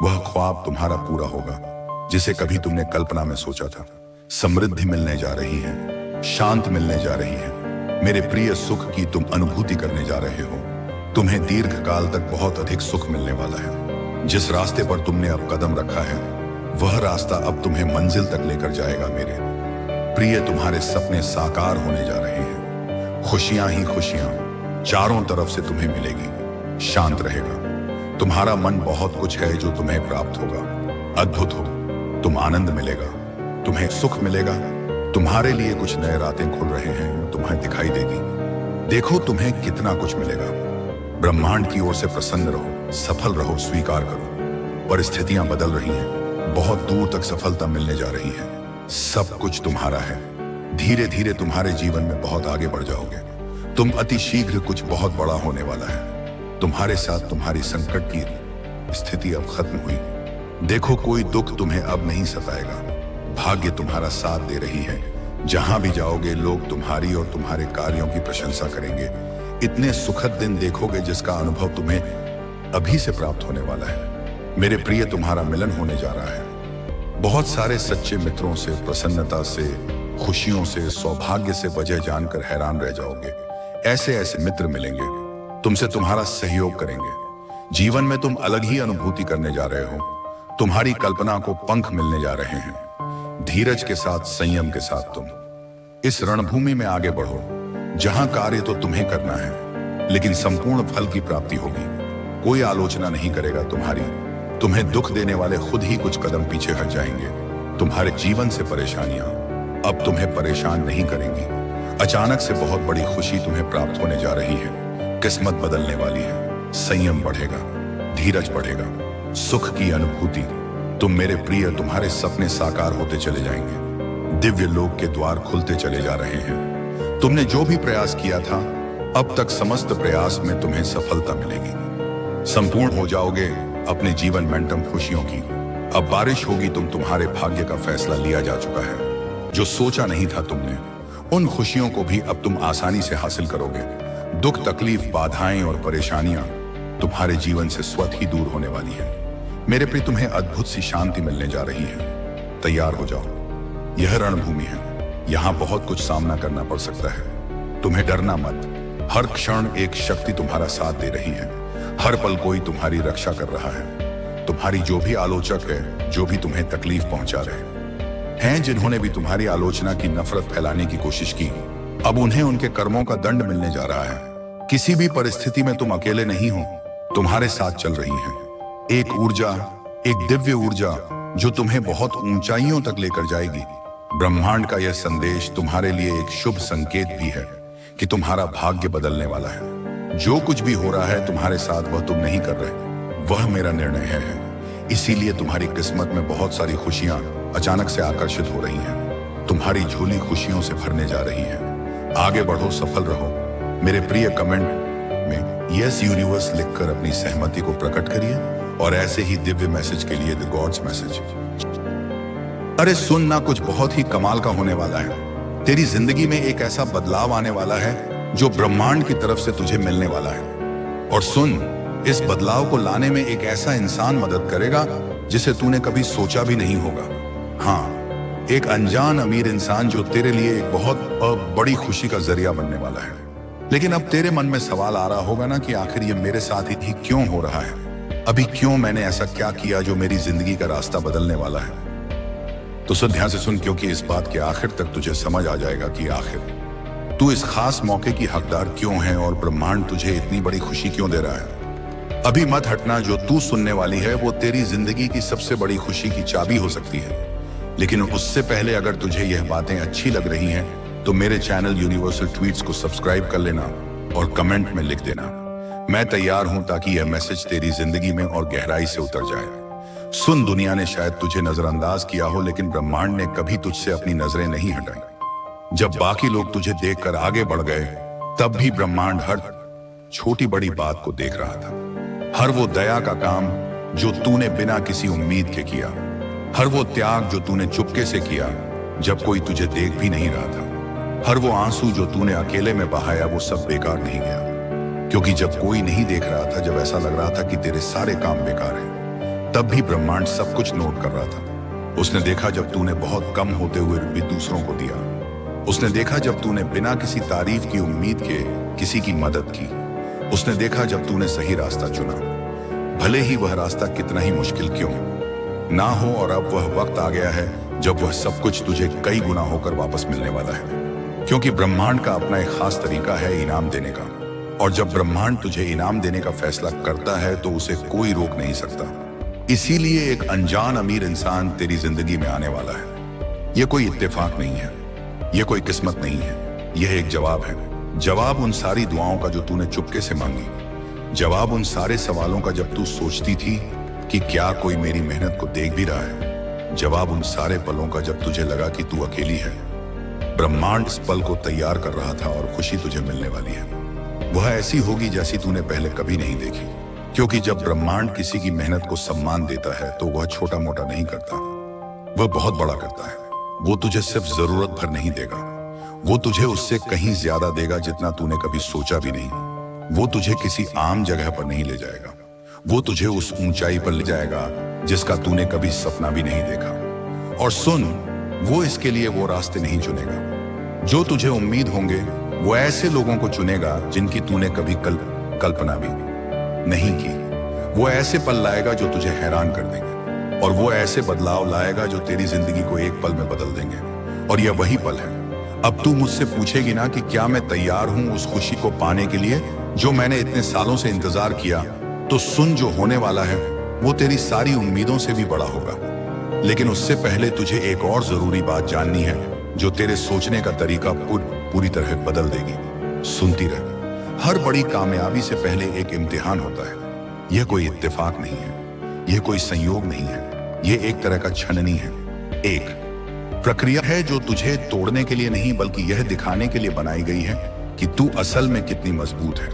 वह ख्वाब तुम्हारा पूरा होगा जिसे कभी तुमने कल्पना में सोचा था। समृद्धि मिलने जा रही है, शांत मिलने जा रही है। मेरे प्रिय, सुख की तुम अनुभूति करने जा रहे हो। तुम्हें दीर्घ काल तक बहुत अधिक सुख मिलने वाला है। जिस रास्ते पर तुमने अब कदम रखा है वह रास्ता अब तुम्हें मंजिल तक लेकर जाएगा। मेरे प्रिय, तुम्हारे सपने साकार होने जा रहे हैं। खुशियां ही खुशियां चारों तरफ से तुम्हें मिलेगी। शांत रहेगा। तुम्हारा मन बहुत कुछ है जो तुम्हें प्राप्त होगा। अद्भुत हो, तुम आनंद मिलेगा, तुम्हें सुख मिलेगा। तुम्हारे लिए कुछ नए रातें खुल रहे हैं, तुम्हें दिखाई देगी। देखो तुम्हें कितना कुछ मिलेगा। ब्रह्मांड की ओर से प्रसन्न रहो, सफल रहो, स्वीकार करो। परिस्थितियां बदल रही हैं, बहुत दूर तक सफलता मिलने जा रही है। सब कुछ तुम्हारा है। धीरे धीरे तुम्हारे जीवन में बहुत आगे बढ़ जाओगे। तुम अति शीघ्र कुछ बहुत बड़ा होने वाला है। तुम्हारे साथ तुम्हारी संकट की स्थिति अब खत्म हुई। देखो कोई दुख तुम्हें अब नहीं सताएगा। भाग्य तुम्हारा साथ दे रही है। जहां भी जाओगे लोग तुम्हारी और तुम्हारे कार्यों की प्रशंसा करेंगे। इतने सुखद दिन देखोगे जिसका अनुभव तुम्हें अभी से प्राप्त होने वाला है। मेरे प्रिय, तुम्हारा मिलन होने जा रहा है। बहुत सारे सच्चे मित्रों से, प्रसन्नता से, खुशियों से, सौभाग्य से वजह जानकर हैरान रह जाओगे। ऐसे ऐसे मित्र मिलेंगे, तुमसे तुम्हारा सहयोग करेंगे। जीवन में तुम अलग ही अनुभूति करने जा रहे हो। तुम्हारी कल्पना को पंख मिलने जा रहे हैं। धीरज के साथ, संयम के साथ तुम इस रणभूमि में आगे बढ़ो जहां कार्य तो तुम्हें करना है, लेकिन संपूर्ण फल की प्राप्ति होगी। कोई आलोचना नहीं करेगा तुम्हारी। तुम्हें दुख देने वाले खुद ही कुछ कदम पीछे हट जाएंगे। तुम्हारे जीवन से परेशानियां अब तुम्हें परेशान नहीं करेंगी। अचानक से बहुत बड़ी खुशी तुम्हें प्राप्त होने जा रही है। किस्मत बदलने वाली है। संयम बढ़ेगा, धीरज बढ़ेगा, सुख की अनुभूति। तुम मेरे प्रिय, तुम्हारे सपने साकार होते चले जाएंगे। दिव्य लोक के द्वार खुलते चले जा रहे हैं। तुमने जो भी प्रयास किया था, अब तक समस्त प्रयास में तुम्हें सफलता मिलेगी। संपूर्ण हो जाओगे अपने जीवन मेंटम खुशियों की। अब बारिश होगी, तुम्हारे भाग्य का फैसला लिया जा चुका है। जो सोचा नहीं था तुमने, उन खुशियों को भी अब तुम आसानी से हासिल करोगे। दुख, तकलीफ, बाधाएं और परेशानियां तुम्हारे जीवन से स्वतः ही दूर होने वाली है। मेरे प्रिय, तुम्हें अद्भुत सी शांति मिलने जा रही है। तैयार हो जाओ। यह रणभूमि है, यहाँ बहुत कुछ सामना करना पड़ सकता है। तुम्हें डरना मत। हर क्षण एक शक्ति तुम्हारा साथ दे रही है। हर पल कोई तुम्हारी रक्षा कर रहा है। तुम्हारी जो भी आलोचक है, जो भी तुम्हें तकलीफ पहुंचा रहे हैं, जिन्होंने भी तुम्हारी आलोचना की, नफरत फैलाने की कोशिश की, अब उन्हें उनके कर्मों का दंड मिलने जा रहा है। किसी भी परिस्थिति में तुम अकेले नहीं हो, तुम्हारे साथ चल रही है एक ऊर्जा, एक दिव्य ऊर्जा जो तुम्हें बहुत ऊंचाइयों तक लेकर जाएगी। ब्रह्मांड का यह संदेश तुम्हारे लिए एक शुभ संकेत भी है कि तुम्हारा भाग्य बदलने वाला है। जो कुछ भी हो रहा है तुम्हारे साथ, वह तुम नहीं कर रहे, वह मेरा निर्णय है। इसीलिए तुम्हारी किस्मत में बहुत सारी खुशियां अचानक से आकर्षित हो रही हैं। तुम्हारी झोली खुशियों से भरने जा रही है। आगे बढ़ो, सफल रहो। मेरे प्रिय, कमेंट में यस यूनिवर्स लिखकर अपनी सहमति को प्रकट करिए और ऐसे ही दिव्य मैसेज के लिए द गॉड्स मैसेज। अरे सुनना, कुछ बहुत ही कमाल का होने वाला है। तेरी जिंदगी में एक ऐसा बदलाव आने वाला है जो ब्रह्मांड की तरफ से तुझे मिलने वाला है। और सुन, इस बदलाव को लाने में एक ऐसा इंसान मदद करेगा जिसे तूने कभी सोचा भी नहीं होगा। हाँ, एक अनजान अमीर इंसान जो तेरे लिए एक बहुत बड़ी खुशी का जरिया बनने वाला है। लेकिन अब तेरे मन में सवाल आ रहा होगा ना कि आखिर ये मेरे साथ ही क्यों हो रहा है? अभी क्यों, मैंने ऐसा क्या किया जो मेरी जिंदगी का रास्ता बदलने वाला है? तो सुन, ध्यान से सुन, क्योंकि इस बात के आखिर तक तुझे समझ आ जाएगा कि आखिर तू इस खास मौके की हकदार क्यों है और ब्रह्मांड तुझे इतनी बड़ी खुशी क्यों दे रहा है। अभी मत हटना, जो तू सुनने वाली है वो तेरी जिंदगी की सबसे बड़ी खुशी की चाबी हो सकती है। लेकिन उससे पहले अगर तुझे यह बातें अच्छी लग रही हैं तो मेरे चैनल यूनिवर्सल ट्वीट्स को सब्सक्राइब कर लेना और कमेंट में लिख देना, मैं तैयार हूं, ताकि यह मैसेज तेरी जिंदगी में और गहराई से उतर जाए। सुन, दुनिया ने शायद तुझे नजरअंदाज किया हो, लेकिन ब्रह्मांड ने कभी तुझसे अपनी नजरें नहीं हटाई। जब बाकी लोग तुझे देखकर आगे बढ़ गए, तब भी ब्रह्मांड हर छोटी बड़ी बात को देख रहा था। हर वो दया का काम जो तूने बिना किसी उम्मीद के किया, हर वो त्याग जो तूने चुपके से किया जब कोई तुझे देख भी नहीं रहा था, हर वो आंसू जो तूने अकेले में बहाया, वो सब बेकार नहीं गया। क्योंकि जब कोई नहीं देख रहा था, जब ऐसा लग रहा था कि तेरे सारे काम बेकार हैं, तब भी ब्रह्मांड सब कुछ नोट कर रहा था। उसने देखा जब तूने बहुत कम होते हुए भी दूसरों को दिया। उसने देखा जब तूने बिना किसी तारीफ की उम्मीद के किसी की मदद की। उसने देखा जब तूने सही रास्ता चुना, भले ही वह रास्ता कितना ही मुश्किल क्यों ना हो। और अब वह वक्त आ गया है जब वह सब कुछ तुझे कई गुना होकर वापस मिलने वाला है। क्योंकि ब्रह्मांड का अपना एक खास तरीका है इनाम देने का, और जब ब्रह्मांड तुझे इनाम देने का फैसला करता है तो उसे कोई रोक नहीं सकता। इसीलिए एक अनजान अमीर इंसान तेरी जिंदगी में आने वाला है। यह कोई इत्तेफाक नहीं है, यह कोई किस्मत नहीं है, यह एक जवाब है। जवाब उन सारी दुआओं का जो तूने चुपके से मांगी। जवाब उन सारे सवालों का जब तू सोचती थी कि क्या कोई मेरी मेहनत को देख भी रहा है। जवाब उन सारे पलों का जब तुझे लगा कि तू अकेली है। ब्रह्मांड इस पल को तैयार कर रहा था और खुशी तुझे मिलने वाली है। वह ऐसी होगी जैसी तूने पहले कभी नहीं देखी। क्योंकि जब ब्रह्मांड किसी की मेहनत को सम्मान देता है तो वह छोटा मोटा नहीं करता, वह बहुत बड़ा करता है। वो तुझे सिर्फ जरूरत भर नहीं देगा, वो तुझे उससे कहीं ज्यादा देगा जितना तूने कभी सोचा भी नहीं। वो तुझे किसी आम जगह पर नहीं ले जाएगा, वो तुझे उस ऊंचाई पर ले जाएगा जिसका तूने कभी सपना भी नहीं देखा। और सुन, वो इसके लिए वो रास्ते नहीं चुनेगा जो तुझे उम्मीद होंगे, वो ऐसे लोगों को चुनेगा जिनकी तूने कभी कल्पना भी नहीं की। वो ऐसे पल लाएगा जो तुझे हैरान कर देंगे, और वो ऐसे बदलाव लाएगा जो तेरी जिंदगी को एक पल में बदल देंगे। और यह वही पल है। अब तू मुझसे पूछेगी ना कि क्या मैं तैयार हूं उस खुशी को पाने के लिए जो मैंने इतने सालों से इंतजार किया। तो सुन, जो होने वाला है वो तेरी सारी उम्मीदों से भी बड़ा होगा। लेकिन उससे पहले तुझे एक और जरूरी बात जाननी है जो तेरे सोचने का तरीका पूरी तरह बदल देगी। सुनती रह, हर बड़ी कामयाबी से पहले एक इम्तिहान होता है। यह कोई इत्तेफाक नहीं है, यह कोई संयोग नहीं है, यह एक तरह का छननी है, एक प्रक्रिया है जो तुझे तोड़ने के लिए नहीं बल्कि यह दिखाने के लिए बनाई गई है कि तू असल में कितनी मजबूत है।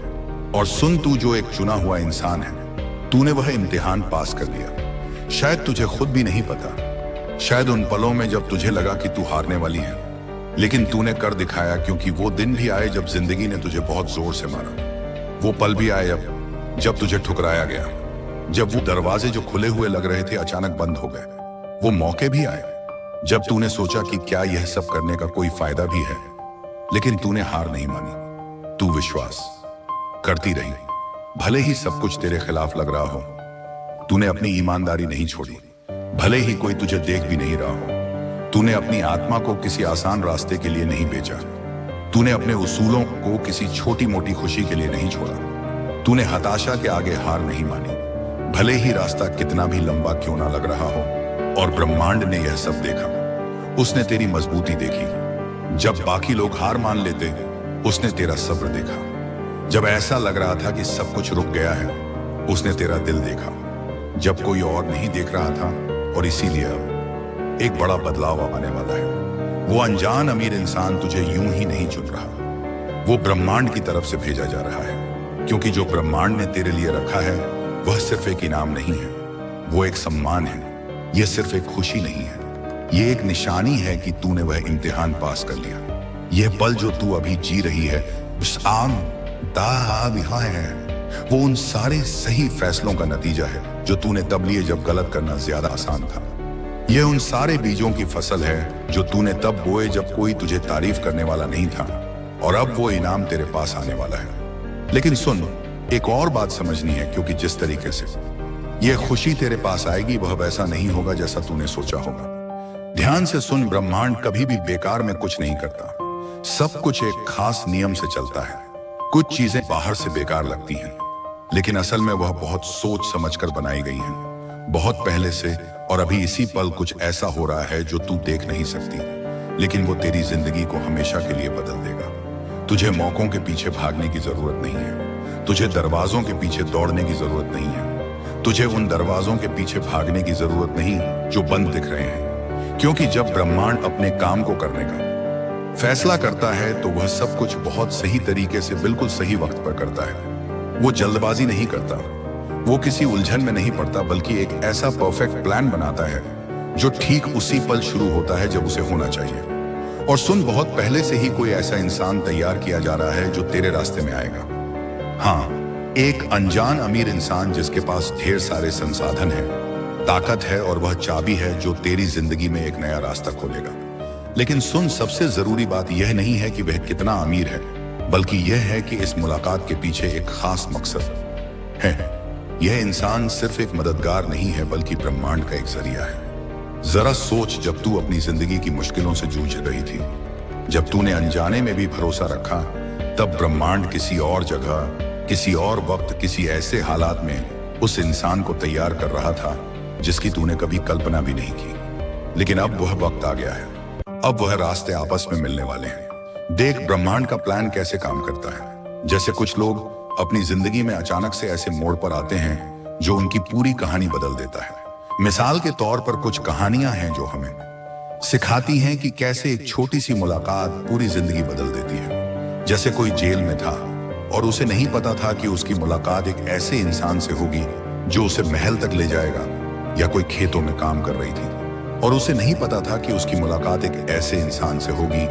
और सुन, तू जो एक चुना हुआ इंसान है, तूने वह इम्तिहान पास कर लिया। शायद तुझे खुद भी नहीं पता, शायद उन पलों में जब तुझे लगा कि तू हारने वाली है, लेकिन तूने कर दिखाया, क्योंकि वो दिन भी आए जब जिंदगी ने तुझे बहुत जोर से मारा। वो पल भी आए जब तुझे ठुकराया गया, जब वो दरवाजे जो खुले हुए लग रहे थे अचानक बंद हो गए। वो मौके भी आए जब तूने सोचा कि क्या यह सब करने का कोई फायदा भी है, लेकिन तूने हार नहीं मानी। तू विश्वास करती रही, भले ही सब कुछ तेरे खिलाफ लग रहा हो। तूने अपनी ईमानदारी नहीं छोड़ी, भले ही कोई तुझे देख भी नहीं रहा हो। तूने अपनी आत्मा को किसी आसान रास्ते के लिए नहीं बेचा। तूने अपने उसूलों को किसी छोटी मोटी खुशी के लिए नहीं छोड़ा। तूने हताशा के आगे हार नहीं मानी, भले ही रास्ता कितना भी लंबा क्यों ना लग रहा हो। और ब्रह्मांड ने यह सब देखा, उसने तेरी मजबूती देखी। जब बाकी लोग हार मान लेते, उसने तेरा सब्र देखा। जब ऐसा लग रहा था कि सब कुछ रुक गया है, उसने तेरा दिल देखा। जब कोई और नहीं देख रहा था, और इसीलिए अब एक बड़ा बदलाव आने वाला है। वो अनजान अमीर इंसान तुझे यूं ही नहीं चुन रहा, वो ब्रह्मांड की तरफ से भेजा जा रहा है। क्योंकि जो ब्रह्मांड ने तेरे लिए रखा है वह सिर्फ एक इनाम नहीं है, वो एक सम्मान है। यह सिर्फ एक खुशी नहीं है, ये एक निशानी है कि तूने वह इम्तिहान पास कर लिया। यह पल जो तू अभी जी रही है, वो उन सारे सही फैसलों का नतीजा है जो तूने तब लिए जब गलत करना ज्यादा आसान था। यह उन सारे बीजों की फसल है जो तूने तब बोए जब कोई तुझे तारीफ करने वाला नहीं था, और अब वो इनाम तेरे पास आने वाला है। लेकिन सुन, एक और बात समझनी है, क्योंकि जिस तरीके से यह खुशी तेरे पास आएगी वह वैसा नहीं होगा जैसा तूने सोचा होगा। ध्यान से सुन, ब्रह्मांड कभी भी बेकार में कुछ नहीं करता। सब कुछ एक खास नियम से चलता है। कुछ चीजें बाहर से बेकार लगती हैं, लेकिन असल में वह बहुत सोच समझकर बनाई गई हैं, बहुत पहले से। और अभी इसी पल कुछ ऐसा हो रहा है जो तू देख नहीं सकती, लेकिन वो तेरी जिंदगी को हमेशा के लिए बदल देगा। तुझे मौकों के पीछे भागने की जरूरत नहीं है, तुझे दरवाजों के पीछे दौड़ने की जरूरत नहीं है, तुझे उन दरवाजों के पीछे भागने की जरूरत नहीं जो बंद दिख रहे हैं। क्योंकि जब ब्रह्मांड अपने काम को करने का फैसला करता है तो वह सब कुछ बहुत सही तरीके से बिल्कुल सही वक्त पर करता है। वो जल्दबाजी नहीं करता, वो किसी उलझन में नहीं पड़ता, बल्कि एक ऐसा परफेक्ट प्लान बनाता है जो ठीक उसी पल शुरू होता है जब उसे होना चाहिए। और सुन, बहुत पहले से ही कोई ऐसा इंसान तैयार किया जा रहा है जो तेरे रास्ते में आएगा। हाँ, एक अनजान अमीर इंसान जिसके पास ढेर सारे संसाधन है, ताकत है, और वह चाबी है जो तेरी जिंदगी में एक नया रास्ता खोलेगा। लेकिन सुन, सबसे जरूरी बात यह नहीं है कि वह कितना अमीर है, बल्कि यह है कि इस मुलाकात के पीछे एक खास मकसद है। यह इंसान सिर्फ एक मददगार नहीं है, बल्कि ब्रह्मांड का एक जरिया है। जरा सोच, जब तू अपनी जिंदगी की मुश्किलों से जूझ रही थी, जब तूने अनजाने में भी भरोसा रखा, तब ब्रह्मांड किसी और जगह, किसी और वक्त, किसी ऐसे हालात में उस इंसान को तैयार कर रहा था जिसकी तूने कभी कल्पना भी नहीं की। लेकिन अब वह वक्त आ गया है, अब वह रास्ते आपस में मिलने वाले हैं। देख, ब्रह्मांड का प्लान कैसे काम करता है। जैसे कुछ लोग अपनी जिंदगी में अचानक से ऐसे मोड़ पर आते हैं जो उनकी पूरी कहानी बदल देता है। मिसाल के तौर पर कुछ कहानियां हैं जो हमें सिखाती हैं कि कैसे एक छोटी सी मुलाकात पूरी जिंदगी बदल देती है। जैसे कोई जेल में था और उसे नहीं पता था कि उसकी मुलाकात एक ऐसे इंसान से होगी जो उसे महल तक ले जाएगा, या कोई खेतों में काम कर रही थी और उसे नहीं पता था कि उसकी मुलाकात एक ऐसे इंसान से होगी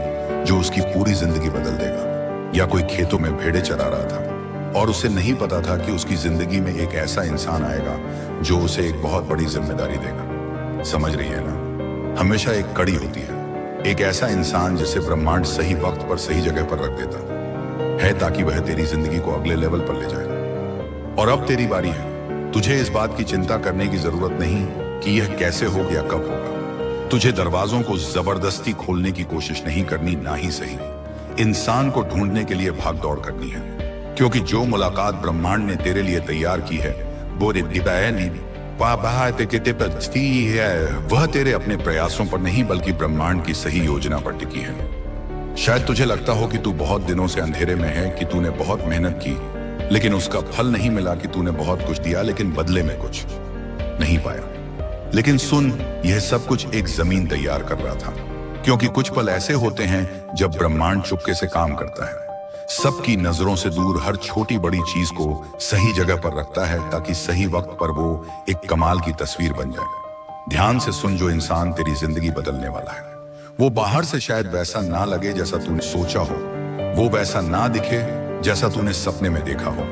जो उसकी पूरी जिंदगी बदल देगा। या कोई खेतों में भेड़ें चरा रहा था और उसे नहीं पता था कि उसकी जिंदगी में एक ऐसा इंसान आएगा जो उसे एक बहुत बड़ी जिम्मेदारी देगा। समझ रही है ना? हमेशा एक कड़ी होती है, एक ऐसा इंसान जिसे ब्रह्मांड सही वक्त पर सही जगह पर रख देता है ताकि वह तेरी जिंदगी को अगले लेवल पर ले जाए। और अब तेरी बारी है। तुझे इस बात की चिंता करने की जरूरत नहीं कि यह कैसे हो या कब होगा। तुझे दरवाजों को जबरदस्ती खोलने की कोशिश नहीं करनी, ना ही सही इंसान को ढूंढने के लिए भाग दौड़ करनी है। क्योंकि जो मुलाकात ब्रह्मांड ने तेरे लिए तैयार की है वह तेरे अपने प्रयासों पर नहीं बल्कि ब्रह्मांड की सही योजना पर टिकी है। शायद तुझे लगता हो कि तू बहुत दिनों से अंधेरे में है, कि तूने बहुत मेहनत की लेकिन उसका फल नहीं मिला, कि तूने बहुत कुछ दिया लेकिन बदले में कुछ नहीं पाया। लेकिन सुन, यह सब कुछ एक जमीन तैयार कर रहा था। क्योंकि कुछ पल ऐसे होते हैं जब ब्रह्मांड चुपके से काम करता है, सबकी नजरों से दूर हर छोटी बड़ी चीज को सही जगह पर रखता है ताकि सही वक्त पर वो एक कमाल की तस्वीर बन जाए। ध्यान से सुन, जो इंसान तेरी जिंदगी बदलने वाला है वो बाहर से शायद वैसा ना लगे जैसा तूने सोचा हो, वो वैसा ना दिखे जैसा तूने सपने में देखा हो।